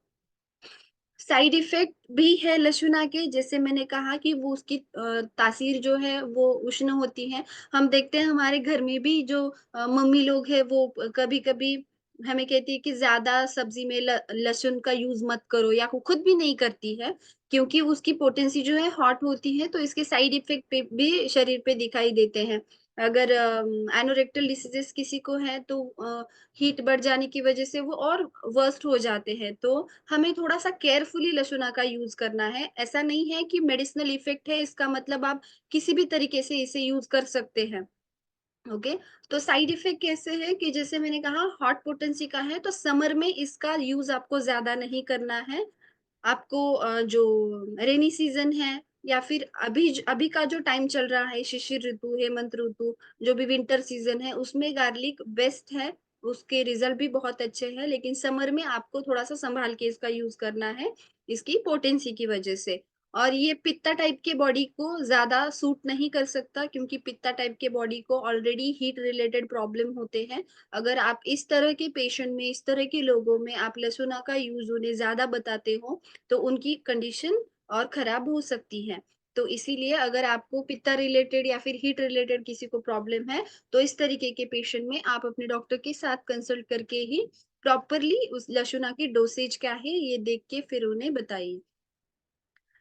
साइड इफ़ेक्ट भी है लशुना के जैसे मैंने कहा कि वो उसकी तासीर जो है वो उष्ण होती है। हम देखते हैं हमारे घर में भी जो मम्मी लोग हैं वो कभी-कभी हमें कहती है कि ज़्यादा सब्ज़ी में ल लहसुन का यूज़ मत करो या वो खुद भी नहीं करती है, क्योंकि उसकी पोटेंसी जो है हॉट होती है तो इसके साइड इफ़ेक्ट पे भी शरीर पे दिखाई देते हैं। अगर एनोरेक्टल डिसीज़ेज़ किसी को है तो हीट बढ़ जाने की वज़ह से वो और वर्स्ट हो जाते हैं। तो हमें थोड़ा-सा केयरफुली लहसुना का यूज़ करना है। ऐसा नहीं है कि मेडिसिनल इफ़ेक्ट है इसका मतलब आप किसी भी तरीके से इसे यूज़ कर सकते हैं। ओके? तो साइड इफ़ेक्ट कैसे है कि जैसे मैंने कहा हॉट पोटेंसी का है तो समर में इसका यूज़ आपको ज़्यादा नहीं करना है। आपको जो रेनी सीज़न है या फिर अभी का जो टाइम चल रहा है शिशिर ऋतु, हेमंत ऋतु, जो भी विंटर सीज़न है उसमें गार्लिक बेस्ट है। उसके रिज़ल्ट भी बहुत अच्छे हैं, लेकिन समर में आपको थोड़ा-सा सँभाल के इसका यूज़ करना है, इसकी पोटेंसी की वज़ह से। और ये पित्ता टाइप के बॉडी को ज्यादा सूट नहीं कर सकता, क्योंकि पित्ता टाइप के बॉडी को ऑलरेडी हीट रिलेटेड प्रॉब्लम होते हैं। अगर आप इस तरह के पेशेंट में, इस तरह के लोगों में आप लहसुना का यूज उन्हें ज्यादा बताते हो तो उनकी कंडीशन और खराब हो सकती है। तो इसीलिए अगर आपको पित्ता रिलेटेड या फिर हीट रिलेटेड किसी को प्रॉब्लम है तो इस तरीके के पेशेंट में आप अपने डॉक्टर के साथ कंसल्ट करके ही प्रॉपरली उस लहसुना की डोसेज क्या है ये देख के फिर उन्हें बताइए।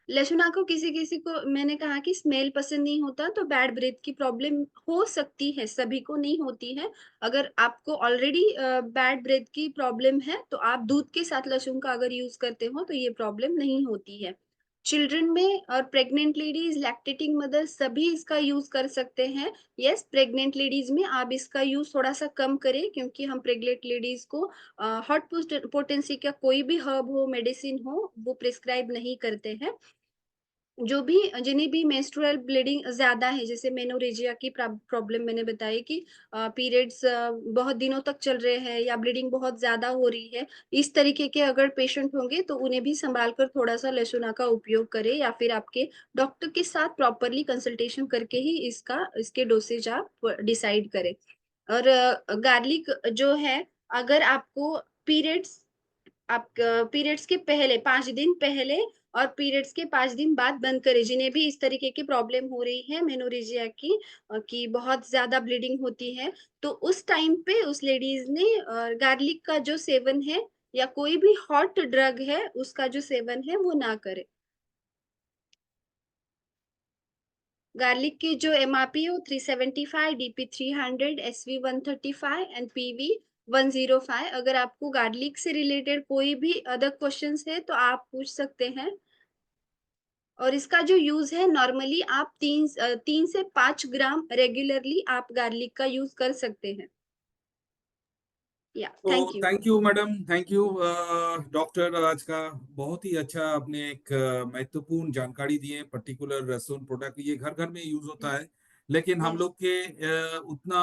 लहसुना को किसी किसी को मैंने कहा कि स्मेल पसंद नहीं होता, तो बैड ब्रेथ की प्रॉब्लम हो सकती है, सभी को नहीं होती है। अगर आपको ऑलरेडी बैड ब्रेथ की प्रॉब्लम है तो आप दूध के साथ लहसुन का अगर यूज करते हो तो ये प्रॉब्लम नहीं होती है। चिल्ड्रन में और प्रेग्नेंट लेडीज, लैक्टेटिंग मदर सभी इसका यूज कर सकते हैं। यस, प्रेग्नेंट लेडीज में आप इसका यूज थोड़ा सा कम करें, क्योंकि हम प्रेग्नेंट लेडीज को हॉट पोटेंसी का कोई भी हर्ब हो, मेडिसिन हो, वो प्रिस्क्राइब नहीं करते हैं। जो भी जिन्हें भी मेंस्ट्रुअल ब्लीडिंग ज्यादा है, जैसे मेनोरेजिया की प्रॉब्लम मैंने बताई कि पीरियड्स बहुत दिनों तक चल रहे हैं या ब्लीडिंग बहुत ज्यादा हो रही है, इस तरीके के अगर पेशेंट होंगे तो उन्हें भी संभाल कर थोड़ा सा लहसुना का उपयोग करें, या फिर आपके डॉक्टर के साथ प्रॉपरली कंसल्टेशन करके ही इसके डोसेज आप डिसाइड करें। और गार्लिक जो है, अगर आपको पीरियड्स आप पीरियड्स के पहले 5 दिन पहले और पीरियड्स के 5 दिन बाद बंद करें, जिन्हें भी इस तरीके की प्रॉब्लम हो रही है मेनोरेजिया की, कि बहुत ज्यादा ब्लीडिंग होती है, तो उस टाइम पे उस लेडीज ने गार्लिक का जो सेवन है या कोई भी हॉट ड्रग है उसका जो सेवन है वो ना करे। गार्लिक की जो एमआरपी है वो 375, डीपी 300, एसवी 135 एंड पीवी 105। अगर आपको गार्लिक से रिलेटेड कोई भी अदर क्वेश्चंस है तो आप पूछ सकते हैं। और इसका जो यूज है, नॉर्मली आप 3 से 5 ग्राम रेगुलरली आप गार्लिक का यूज कर सकते हैं। या तो thank you. Thank you madam, thank you doctor. आज का बहुत ही अच्छा आपने एक महत्वपूर्ण जानकारी दी है। पर्टिकुलर लहसुन प्रोडक्ट ये घर घर में यूज होता है, लेकिन हम यस। लोग के उतना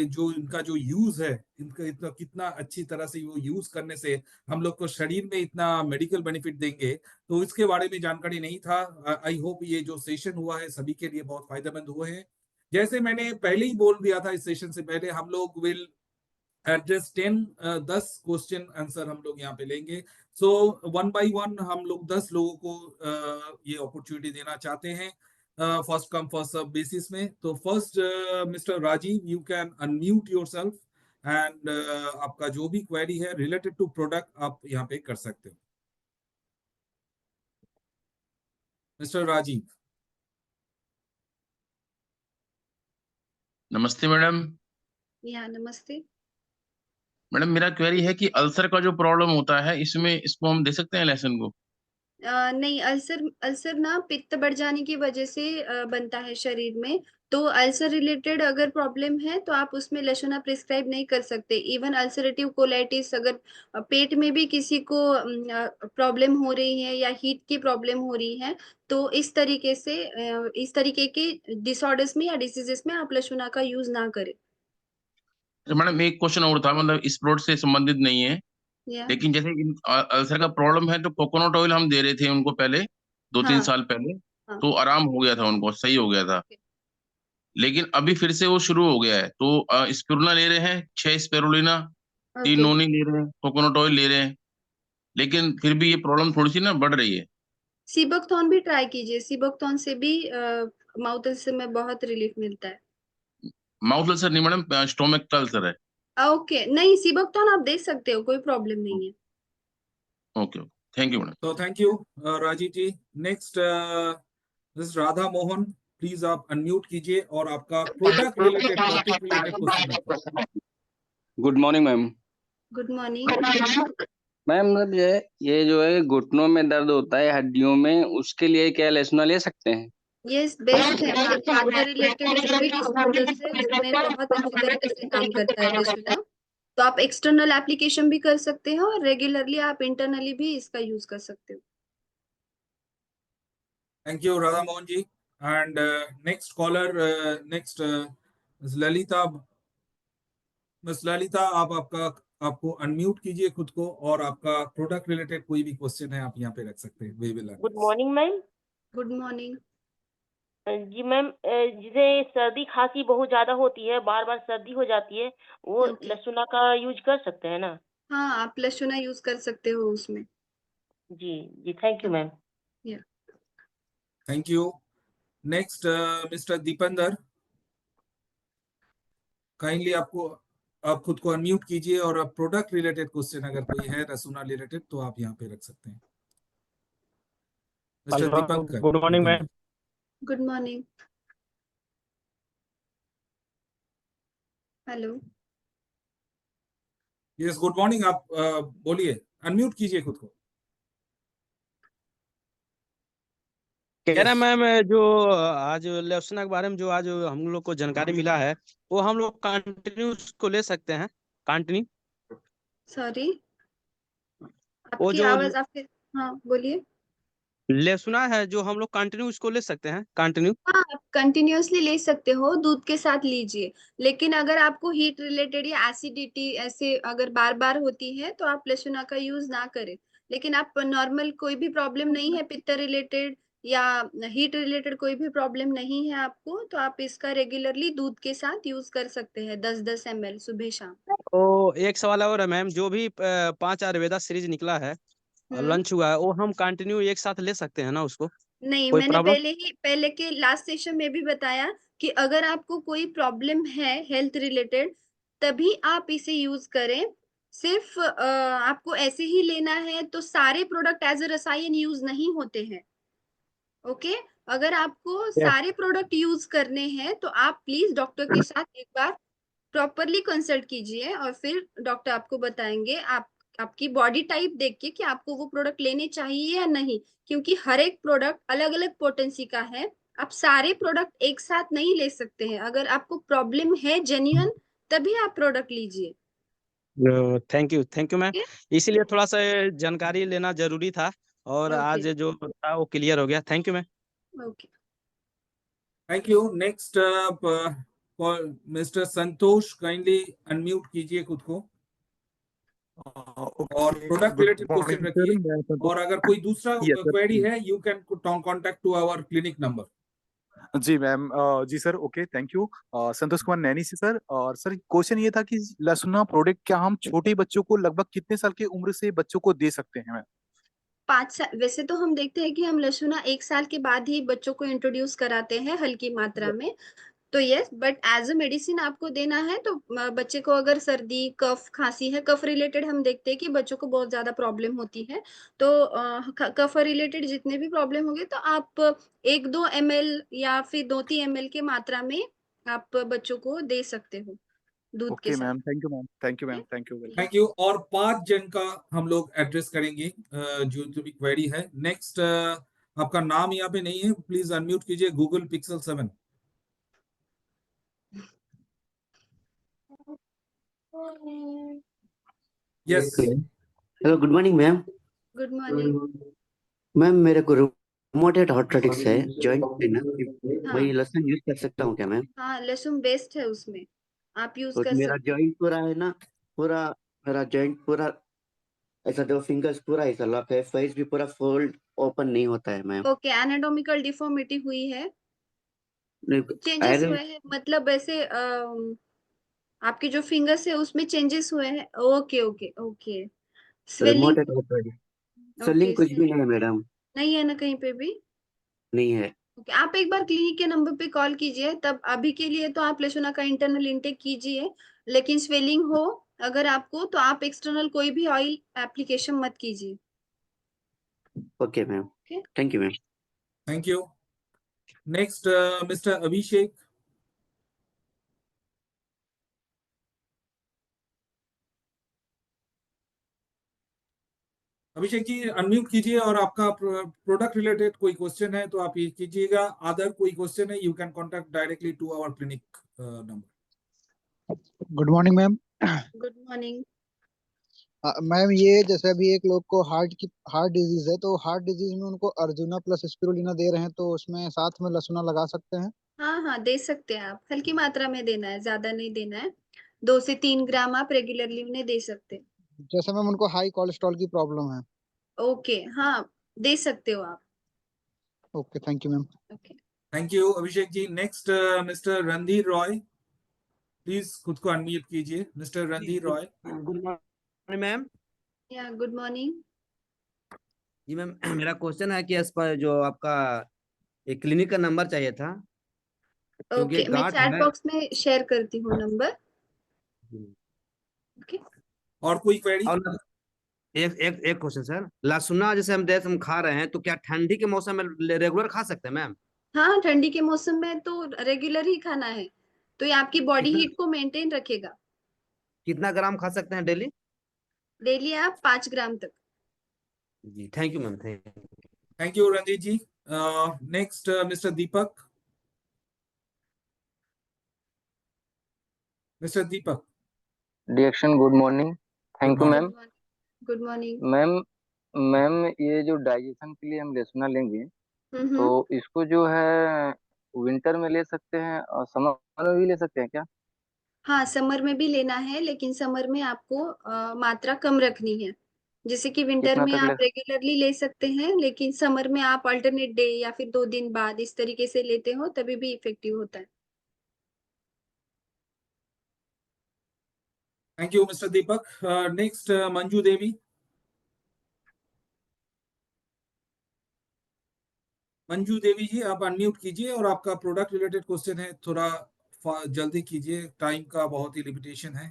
जो इनका जो यूज है, इनका इतना कितना अच्छी तरह से वो यूज करने से हम लोग को शरीर में इतना मेडिकल बेनिफिट देंगे, तो इसके बारे में जानकारी नहीं था। आई होप ये जो सेशन हुआ है सभी के लिए बहुत फायदेमंद हुए हैं। जैसे मैंने पहले ही बोल दिया था, इस सेशन से पहले हम लोग विल एड्रेस 10 क्वेश्चन आंसर हम लोग यहाँ पे लेंगे। सो वन बाय वन हम लोग 10 लोगों को ये अपॉर्चुनिटी देना चाहते हैं, first come first serve basis में। तो first mister Rajiv, you can unmute yourself and आपका जो भी क्वेरी है रिलेटेड टू प्रोडक्ट आप यहाँ पे कर सकते हो। मिस्टर राजीव। नमस्ते मैडम। या नमस्ते। मैडम मेरा क्वेरी है कि अल्सर का जो प्रॉब्लम होता है इसमें इसको हम दे सकते हैं लहसुन को? नहीं, अल्सर अल्सर ना पित्त बढ़ जाने की वजह से बनता है शरीर में। तो अल्सर रिलेटेड अगर प्रॉब्लम है तो आप उसमें लहसुना प्रिस्क्राइब नहीं कर सकते। इवन अल्सरेटिव कोलाइटिस, अगर पेट में भी किसी को प्रॉब्लम हो रही है या हीट की प्रॉब्लम हो रही है, तो इस तरीके के डिसऑर्डर्स में या डिसीजेस में आप लहसुना का यूज ना करें। तो मैडम एक क्वेश्चन और था, मतलब इस प्रोडक्ट से संबंधित नहीं है, या लेकिन जैसे अल्सर का प्रॉब्लम है तो कोकोनट ऑयल हम दे रहे थे उनको पहले, 2-3 साल हाँ। पहले, हाँ। तो आराम हो गया था, उनको सही हो गया था। लेकिन अभी फिर से वो शुरू हो गया है, तो स्पिरुलिना ले रहे हैं, 6 स्पिरुलिना, 3 नोनी ले रहे हैं, कोकोनट ऑयल ले रहे हैं, लेकिन फिर भी ये प्रॉब्लम थोड़ी सी ना बढ़ रही है। सीबकथॉर्न भी ट्राई कीजिए, सीबकथॉर्न से भी माउथ अल्सर में बहुत रिलीफ मिलता है। माउथ अल्सर नहीं मैडम, स्टोमक का अल्सर है। ओके, नहीं सीबकथॉर्न आप दे सकते हो, कोई प्रॉब्लम नहीं है। Okay okay, thank you madam. तो thank you Rajiv ji. Next this Radha Mohan, please आप अनम्यूट कीजिए और आपका product related, topic related question रखिए। Good morning ma'am. Good morning. Ma'am मतलब ये जो है घुटनों में दर्द होता है हड्डियों में, उसके लिए क्या लहसुन ले सकते हैं? यस, बेस्ट है। वात रिलेटेड जो भी डिसऑर्डर्स है उसमें बहुत अच्छी तरीके से काम करता है लहसुन। तो आप एक्सटर्नल एप्लीकेशन भी कर सकते हो और रेगुलरली आप इंटरनली भी इसका यूज कर सकते हो। Thank you Radha Mohan ji. And next caller, next Lalita. Miss Lalita, आप आपका आपको अनम्यूट कीजिए खुद को और आपका प्रोडक्ट रिलेटेड कोई भी क्वेश्चन है आप यहाँ पे रख सकते हैं। We will good morning ma'am. Good morning. जी मैम, जिसे सर्दी खांसी बहुत ज्यादा होती है, बार बार सर्दी हो जाती है, वो ओके। लहसुना का यूज कर सकते हैं ना? हाँ, आप लहसुना यूज कर सकते हो उसमें। जी जी, थैंक यू मैम। या thank you. Next mister Dipendra, kindly आप खुद को अनम्यूट कीजिए और आप प्रोडक्ट रिलेटेड क्वेश्चन अगर कोई है रसूना रिलेटेड तो आप यहाँ पे रख सकते हैं। Mister hello, Dipankar, good morning ma'am. Good morning. Hello. Yes good morning. आप बोलिए, अनम्यूट कीजिए खुद को। कह रहा यस मैम, जो आज लहसुन के बारे में जो आज हम लोग को जानकारी मिला है, वो हम लोग कंटिन्यू उसको ले सकते हैं, कंटिन्यू। सॉरी, वो आपकी जो आवाज आपके। हाँ, बोलिए। लहसुना है जो हम लोग कंटिन्यू उसको ले सकते हैं, कंटिन्यू। हाँ, आप कंटिन्यूअसली ले सकते हो, दूध के साथ लीजिए। लेकिन अगर आपको हीट रिलेटेड या एसिडिटी ऐसे अगर बार बार होती है तो आप लहसुना का यूज ना करें। लेकिन आप नॉर्मल कोई भी प्रॉब्लम नहीं है, पित्त रिलेटेड या हीट रिलेटेड कोई भी प्रॉब्लम नहीं है आपको, तो आप इसका रेगुलरली दूध के साथ यूज कर सकते हैं, 10-10 ml सुबह शाम। तो एक सवाल और है मैम, जो भी 5 आयुर्वेदा सीरीज निकला है, हम्म। लंच हुआ है, वो हम कंटिन्यू एक साथ ले सकते हैं ना उसको? नहीं, कोई मैंने प्रॉब्लम? पहले के लास्ट सेशन में भी बताया कि अगर आपको कोई प्रॉब्लम है हेल्थ रिलेटेड, तभी आप इसे यूज करें। सिर्फ आपको ऐसे ही लेना है तो सारे प्रोडक्ट एज अ रसायन यूज नहीं होते हैं। ओके। अगर आपको सारे प्रोडक्ट यूज करने हैं तो आप प्लीज डॉक्टर के साथ एक बार प्रॉपरली कंसल्ट कीजिए और फिर डॉक्टर आपको बताएंगे आपकी बॉडी टाइप देख के कि आपको वो प्रोडक्ट लेने चाहिए या नहीं, क्योंकि हर एक प्रोडक्ट अलग अलग पोटेंसी का है। आप सारे प्रोडक्ट एक साथ नहीं ले सकते हैं। अगर आपको प्रॉब्लम है जेन्युइन, तभी आप प्रोडक्ट लीजिए। Thank you ma'am. ओके। इसीलिए थोड़ा सा जानकारी लेना जरूरी था, और ओके। आज जो था वो क्लियर हो गया। Thank you ma'am. Okay. Thank you. Next mister Santosh, kindly unmute कीजिए खुद को और okay, product good related question morning sir. रखिए। मैं संतोष। और अगर कोई दूसरा यस क्वेरी सर। है you can contact to our clinic number. जी मैम, जी sir, okay, thank you. Santosh Kumar Naini से सर। और सर क्वेश्चन ये था कि लहसुना प्रोडक्ट क्या हम छोटे बच्चों को लगभग कितने साल की उम्र से बच्चों को दे सकते हैं मैम? 5 साल। वैसे तो हम देखते हैं कि हम लहसुना 1 साल के बाद ही बच्चों को इंट्रोड्यूस कराते हैं हल्की मात्रा में। तो yes, but as a medicine आपको देना है तो बच्चे को अगर सर्दी कफ खांसी है, कफ रिलेटेड हम देखते हैं कि बच्चों को बहुत ज्यादा प्रॉब्लम होती है। तो कफ रिलेटेड जितने भी प्रॉब्लम होंगे तो आप 1-2 ml या फिर 2-3 ml के मात्रा में आप बच्चों को दे सकते हो दूध के ओके साथ। Ma'am, thank you ma'am, thank you ma'am, Okay? Thank you very thank you. और 5 जन का हम लोग एड्रेस करेंगे जो जो भी क्वेरी है। नेक्स्ट आपका नाम यहाँ पे नहीं है, प्लीज अनम्यूट कीजिए। Google pixel 7। Yes hello, good morning ma'am. Good morning. Ma'am, मेरे को रोमाटॉइड आर्थराइटिस है, जॉइंट पेन है। मैं हाँ। ये लहसुन यूज कर सकता हूँ क्या मैम? हाँ, लहसुन बेस्ट है उसमें, आप यूज और कर मेरा सकते जॉइंट पूरा है ना, पूरा मेरा जॉइंट पूरा ऐसा, दो फिंगर्स पूरा ऐसा लॉक है, फेस भी पूरा फोल्ड ओपन नहीं होता है मैम। हो। ओके, एनाटॉमिकल डिफॉर्मिटी हुई है, चेंजेस आयरन। हुए हैं, मतलब ऐसे आपके जो फिंगर्स है उसमें चेंजेस हुए हैं। Okay okay okay. Swelling. Rheumatoid arthritis. Okay. Swelling कुछ भी नहीं है मैडम। नहीं है ना कहीं पे भी? नहीं है। ओके, आप एक बार क्लिनिक के नंबर पे कॉल कीजिए। तब अभी के लिए तो आप लेशोना का इंटरनल इंटेक कीजिए, लेकिन स्वेलिंग हो अगर आपको तो आप एक्सटर्नल कोई भी ऑयल एप्लीकेशन मत कीजिए। Okay ma'am, okay. Thank you ma'am. Thank you. Next mister Abhishek. Abhishek ji unmute कीजिए और आपका प्रोडक्ट रिलेटेड कोई क्वेश्चन है तो आप ये कीजिएगा। अदर कोई क्वेश्चन है you can contact directly to our clinic number. Good morning ma'am. Good morning. Ma'am, ये जैसे अभी एक लोग को हार्ट डिजीज है, तो हार्ट डिजीज में उनको अर्जुना प्लस स्पिरुलिना दे रहे हैं, तो उसमें साथ में लहसुना लगा सकते हैं? हाँ हाँ, दे सकते हैं आप, हल्की मात्रा में देना है, ज्यादा नहीं देना है। 2 से 3 ग्राम आप रेगुलरली उन्हें दे सकते हैं। जैसे मैम उनको हाई कोलेस्ट्रॉल की प्रॉब्लम है। ओके, हाँ, दे सकते हो आप। Okay, thank you ma'am. Okay. Thank you Abhishek ji. Next mister Randhir Roy, please खुद को अनम्यूट कीजिए। Mister Randhir Roy. Good morning ma'am. Yeah, good morning. जी मैम, मेरा क्वेश्चन है कि इस पर जो आपका एक क्लिनिक का नंबर चाहिए था, क्योंकि Okay, एक मैं गांठ चैट है। बॉक्स में शेयर करती हूँ नंबर। Okay. और कोई क्वेरी? और एक एक एक क्वेश्चन सर, लहसुना जैसे हम खा रहे हैं तो क्या ठंडी के मौसम में रेगुलर खा सकते हैं मैम? हाँ, ठंडी के मौसम में तो रेगुलर ही खाना है, तो ये आपकी बॉडी कितना हीट को मेंटेन रखेगा। कितना ग्राम खा सकते हैं डेली? डेली आप 5 ग्राम तक। जी thank you ma'am, thank you. Thank you Randhir ji. Next mister Deepak. Mister Deepak. डिएक्शन good morning. Thank you morning. Ma'am. Good morning. Ma'am ma'am ये जो डाइजेशन के लिए हम लहसुना लेंगे तो इसको जो है विंटर में ले सकते हैं और समर में भी ले सकते हैं क्या? हाँ, समर में भी लेना है, लेकिन समर में आपको मात्रा कम रखनी है। जैसे कि विंटर कितना में तक ले? आप रेगुलरली ले सकते हैं, लेकिन समर में आप अल्टरनेट डे या फिर 2 दिन बाद इस तरीके से लेते हो तभी भी इफेक्टिव होता है। Thank you mister Deepak. Next Manju Devi. Manju Devi ji, आप अनम्यूट कीजिए और आपका प्रोडक्ट रिलेटेड क्वेश्चन है, थोड़ा जल्दी कीजिए, टाइम का बहुत ही लिमिटेशन है।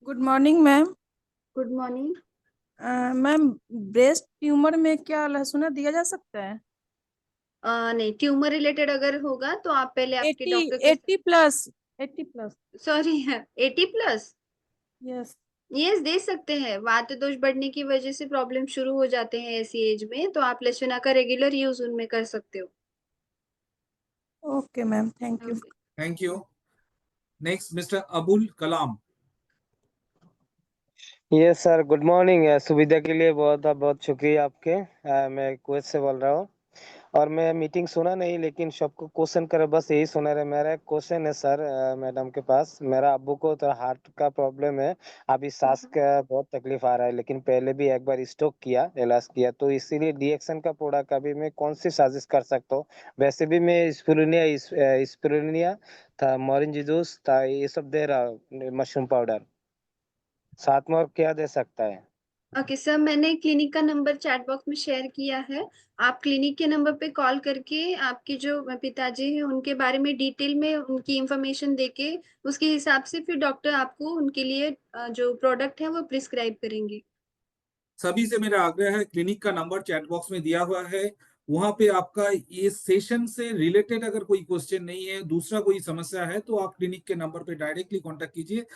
Good morning ma'am. Good morning. Ma'am, breast tumour में क्या लहसुन दिया जा सकता है? नहीं, ट्यूमर रिलेटेड अगर होगा तो आप पहले आपके 80 डॉक्टर के 80 plus 80 plus. Sorry 80 plus. Yes. Yes, दे सकते हैं। वात दोष बढ़ने की वजह से प्रॉब्लम शुरू हो जाते हैं ऐसी एज में, तो आप लहसुना का रेगुलर यूज उनमें कर सकते हो। Okay ma'am, thank you. Thank you. Next mister Abul Kalam. Yes sir, good morning. सुविधा के लिए बहुत बहुत शुक्रिया आपके। मैं कुवैत से बोल रहा हूँ और मैं मीटिंग सुना नहीं, लेकिन सबको क्वेश्चन करे बस यही सुना रहे। मेरा क्वेश्चन है सर मैडम के पास। मेरा अब्बू को तो हार्ट का प्रॉब्लम है, अभी सांस का बहुत तकलीफ आ रहा है, लेकिन पहले भी एक बार स्ट्रोक किया, इलाज किया, तो इसीलिए डीएक्शन का प्रोडक्ट अभी मैं कौन सी साजिश कर सकता हूँ? वैसे भी मैं स्पिरुलिना था, मोरिंजी जूस था, ये सब दे रहा, मशरूम पाउडर, साथ में और क्या दे सकता है? ओके सर, मैंने क्लिनिक का नंबर चैट बॉक्स में शेयर किया है। आप क्लिनिक के नंबर पे कॉल करके आपके जो पिताजी हैं उनके बारे में डिटेल में उनकी इंफॉर्मेशन देके उसके हिसाब से फिर डॉक्टर आपको उनके लिए जो प्रोडक्ट है वो प्रिस्क्राइब करेंगे। सभी से मेरा आग्रह है, क्लिनिक का नंबर चैट बॉक्स में दिया हुआ है, वहां पे आपका ये सेशन से रिलेटेड अगर कोई क्वेश्चन नहीं है, दूसरा कोई समस्या है, तो आप क्लिनिक के नंबर पे डायरेक्टली कांटेक्ट कीजिए।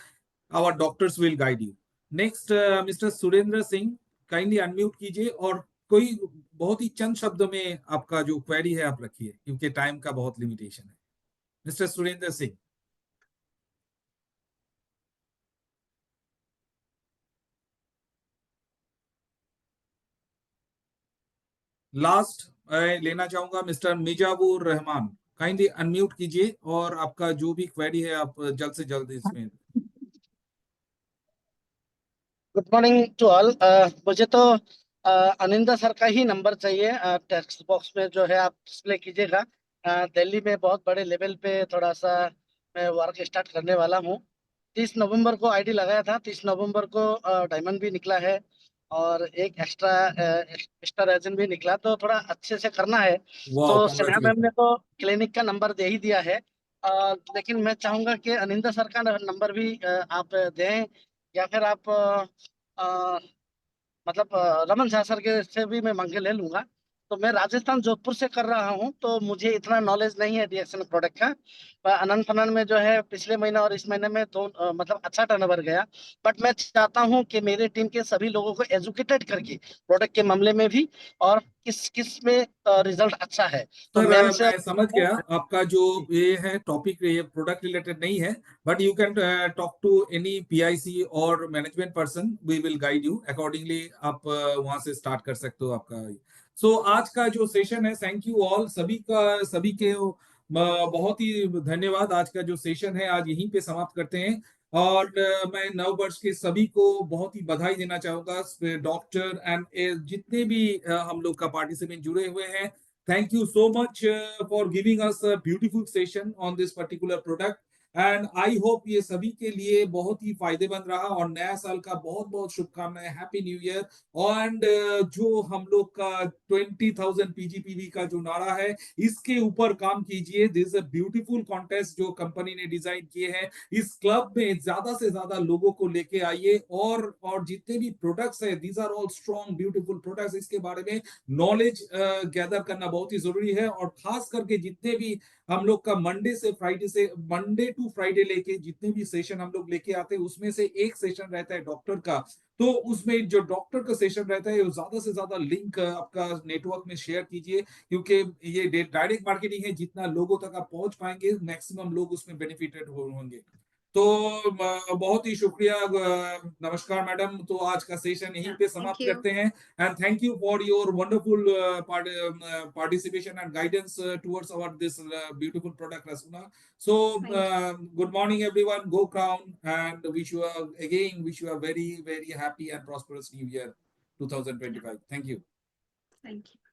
Our doctors will guide you. Next mister Surendra Singh, kindly unmute कीजिए और कोई बहुत ही चंद शब्दों में आपका जो क्वेरी है आप रखिए, क्योंकि टाइम का बहुत लिमिटेशन है। मिस्टर सुरेंद्र सिंह। लास्ट लेना चाहूंगा मिस्टर मिजाबुर रहमान, काइंडली अनम्यूट कीजिए और आपका जो भी क्वेरी है आप जल्द से जल्द इसमें। Good morning to all. मुझे तो अनिंदा सर का ही नंबर चाहिए। टेक्स्ट बॉक्स में जो है आप डिस्प्ले कीजिएगा। दिल्ली में बहुत बड़े लेवल पे थोड़ा सा मैं वर्क स्टार्ट करने वाला हूँ। 30 नवंबर को आईडी लगाया था, 30 नवंबर को डायमंड भी निकला है और एक एक्स्ट्रा रेजन भी निकला, तो थोड़ा अच्छे से करना है। तो सिन्हा मैम ने तो क्लिनिक का नंबर दे ही दिया है, लेकिन मैं चाहूंगा कि अनिंदा सर का नंबर भी आप दें, या फिर आप मतलब रमन झा सर के से भी मैं मांग के ले लूंगा। तो मैं राजस्थान जोधपुर से कर रहा हूँ, तो मुझे इतना नॉलेज नहीं है डीएक्शन प्रोडक्ट का। पर अनंत फनन में जो है पिछले महीने और इस महीने में तो मतलब अच्छा टर्नओवर गया। बट मैं चाहता हूँ कि मेरे टीम के सभी लोगों को एजुकेटेड करके प्रोडक्ट के मामले में भी, और किस किस में रिजल्ट अच्छा है। तो सर मैम से मैं समझ गया आपका जो ये है टॉपिक, ये प्रोडक्ट रिलेटेड नहीं है, but you can talk to any PIC और management person, we will guide you accordingly. आप वहां से स्टार्ट कर सकते हो आपका। सो आज का जो सेशन है, थैंक यू ऑल, सभी के बहुत ही धन्यवाद। आज का जो सेशन है आज यहीं पे समाप्त करते हैं। और मैं नववर्ष के सभी को बहुत ही बधाई देना चाहूंगा, डॉक्टर एंड जितने भी हम लोग का पार्टिसिपेंट जुड़े हुए हैं। Thank you so much for giving us a beautiful session on this particular product and I hope ये सभी के लिए बहुत ही फायदेमंद रहा और नया साल का बहुत बहुत शुभकामनाएं, हैप्पी न्यू ईयर। एंड जो हम लोग का 20,000 पीजीपीवी का जो नारा है, इसके ऊपर काम कीजिए। दिस अ ब्यूटीफुल कॉन्टेस्ट जो कंपनी ने डिजाइन किए हैं, इस क्लब में ज्यादा से ज्यादा लोगों को लेके आइए और जितने भी प्रोडक्ट्स है, these are all strong beautiful products, इसके बारे में नॉलेज गैदर करना बहुत ही जरूरी है। और खास करके जितने भी हम लोग का मंडे टू फ्राइडे लेके जितने भी सेशन हम लोग लेके आते हैं, उसमें से एक सेशन रहता है डॉक्टर का। तो उसमें जो डॉक्टर का सेशन रहता है, ज्यादा से ज्यादा लिंक आपका नेटवर्क में शेयर कीजिए, क्योंकि ये डायरेक्ट मार्केटिंग है, जितना लोगों तक आप पहुंच पाएंगे मैक्सिमम लोग उसमें बेनिफिटेड होंगे। तो बहुत ही शुक्रिया। नमस्कार मैडम, तो आज का सेशन यहीं पे समाप्त करते हैं and thank you for your wonderful participation and guidance towards our this beautiful product Rasuna. So good morning everyone, go Crown, and wish you a very very happy and prosperous new year 2025. Thank you. Thank you.